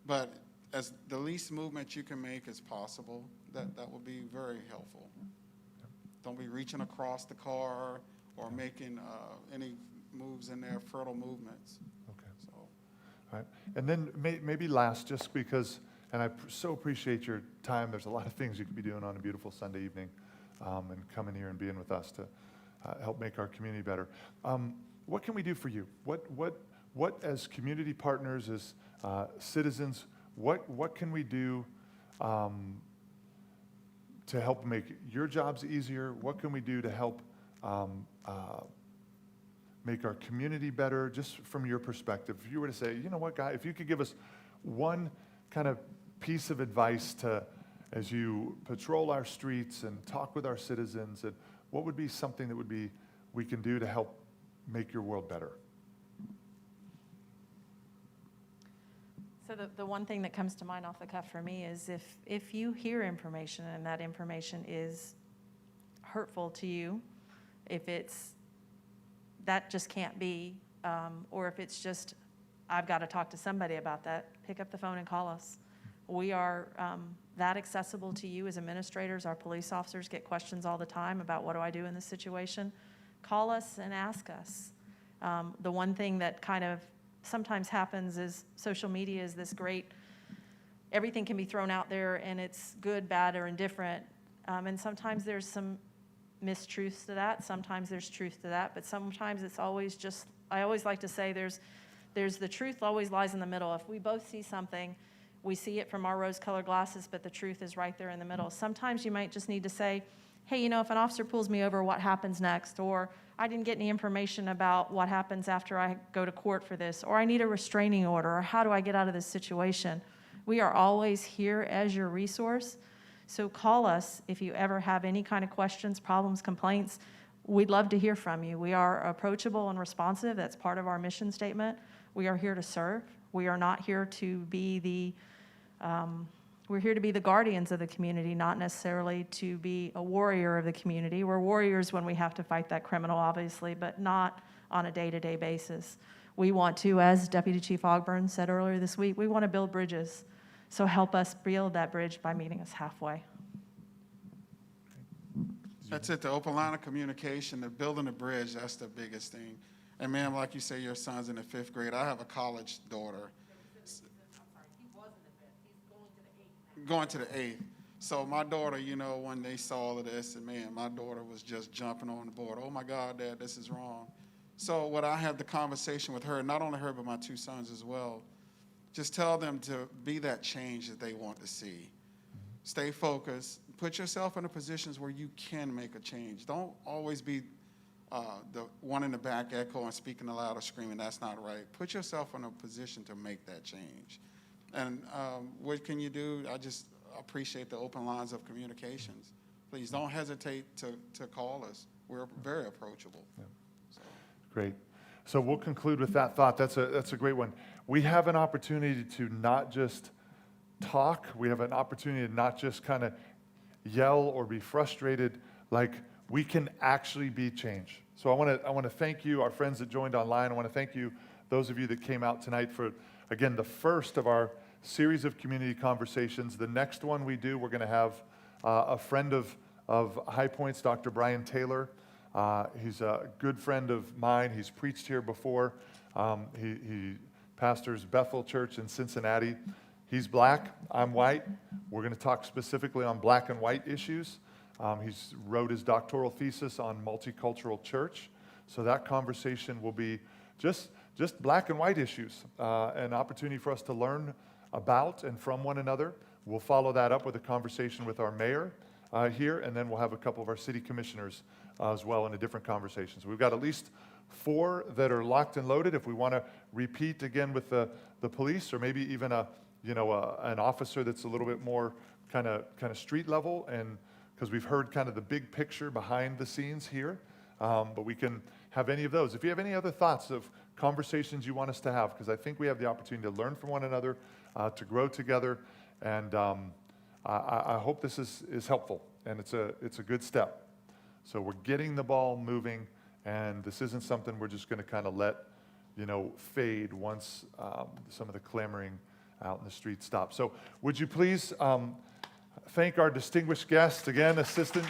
But as the least movement you can make as possible, that will be very helpful. Don't be reaching across the car or making any moves in there, fertile movements. Okay. So. All right. And then maybe last, just because, and I so appreciate your time. There's a lot of things you could be doing on a beautiful Sunday evening, and coming here and being with us to help make our community better. What can we do for you? What as community partners, as citizens, what can we do to help make your jobs easier? What can we do to help make our community better, just from your perspective? If you were to say, you know what, Guy, if you could give us one kind of piece of advice as you patrol our streets and talk with our citizens, and what would be something that we can do to help make your world better? So the one thing that comes to mind off the cuff for me is if you hear information and that information is hurtful to you, if that just can't be, or if it's just, I've got to talk to somebody about that, pick up the phone and call us. We are that accessible to you as administrators. Our police officers get questions all the time about what do I do in this situation. Call us and ask us. The one thing that kind of sometimes happens is social media is this great, everything can be thrown out there and it's good, bad, or indifferent. And sometimes there's some mistruths to that. Sometimes there's truth to that, but sometimes it's always just, I always like to say there's the truth always lies in the middle. If we both see something, we see it from our rose-colored glasses, but the truth is right there in the middle. Sometimes you might just need to say, hey, you know, if an officer pulls me over, what happens next? Or I didn't get any information about what happens after I go to court for this, or I need a restraining order, or how do I get out of this situation? We are always here as your resource. So call us if you ever have any kind of questions, problems, complaints. We'd love to hear from you. We are approachable and responsive. That's part of our mission statement. We are here to serve. We are not here to be we're here to be the guardians of the community, not necessarily to be a warrior of the community. We're warriors when we have to fight that criminal, obviously, but not on a day-to-day basis. We want to, as Deputy Chief Ogburn said earlier this week, we want to build bridges. So help us build that bridge by meeting us halfway. Did That's it, the open line of communication, the building a bridge, that's the biggest thing. And ma'am, like you say, your son's in the 5th grade. I have a college daughter. Going to the 8th. So my daughter, you know, when they saw all of this, and man, my daughter was just jumping on the board. Oh my God, Dad, this is wrong. So what I had the conversation with her, not only her, but my 2 sons as well, just tell them to be that change that they want to see. Stay focused. Put yourself in the positions where you can make a change. Don't always be the one in the back echoing, speaking aloud or screaming. That's not right. Put yourself in a position to make that change. And what can you do? I just appreciate the open lines of communications. Please don't hesitate to call us. We're very approachable. Yeah. Great. So we'll conclude with that thought. That's a great one. We have an opportunity to not just talk. We have an opportunity to not just kind of yell or be frustrated. Like, we can actually be change. So I want to thank you, our friends that joined online. I want to thank you, those of you that came out tonight for, again, the first of our series of community conversations. The next one we do, we're going to have a friend of High Point's, Dr. Brian Taylor. He's a good friend of mine. He's preached here before. He pastors Bethel Church in Cincinnati. He's black, I'm white. We're going to talk specifically on black and white issues. He's wrote his doctoral thesis on multicultural church. So that conversation will be just black and white issues, an opportunity for us to learn about and from one another. We'll follow that up with a conversation with our mayor here, and then we'll have a couple of our city commissioners as well in a different conversation. So we've got at least 4 that are locked and loaded. If we want to repeat again with the police, or maybe even an officer that's a little bit more kind of street level, and because we've heard kind of the big picture behind the scenes here, but we can have any of those. If you have any other thoughts of conversations you want us to have, because I think we have the opportunity to learn from one another, to grow together, and I hope this is helpful, and it's a good step. So we're getting the ball moving, and this isn't something we're just going to kind of let fade once some of the clamoring out in the street stops. So would you please thank our distinguished guest, again, Assistant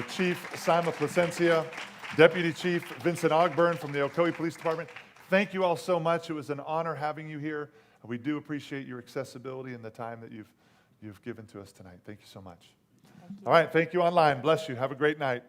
Chief Simon Placencia, Deputy Chief Vincent Ogburn from the Ocoee Police Department. Thank you all so much. It was an honor having you here. We do appreciate your accessibility and the time that you've given to us tonight. Thank you so much. All right, thank you online. Bless you. Have a great night.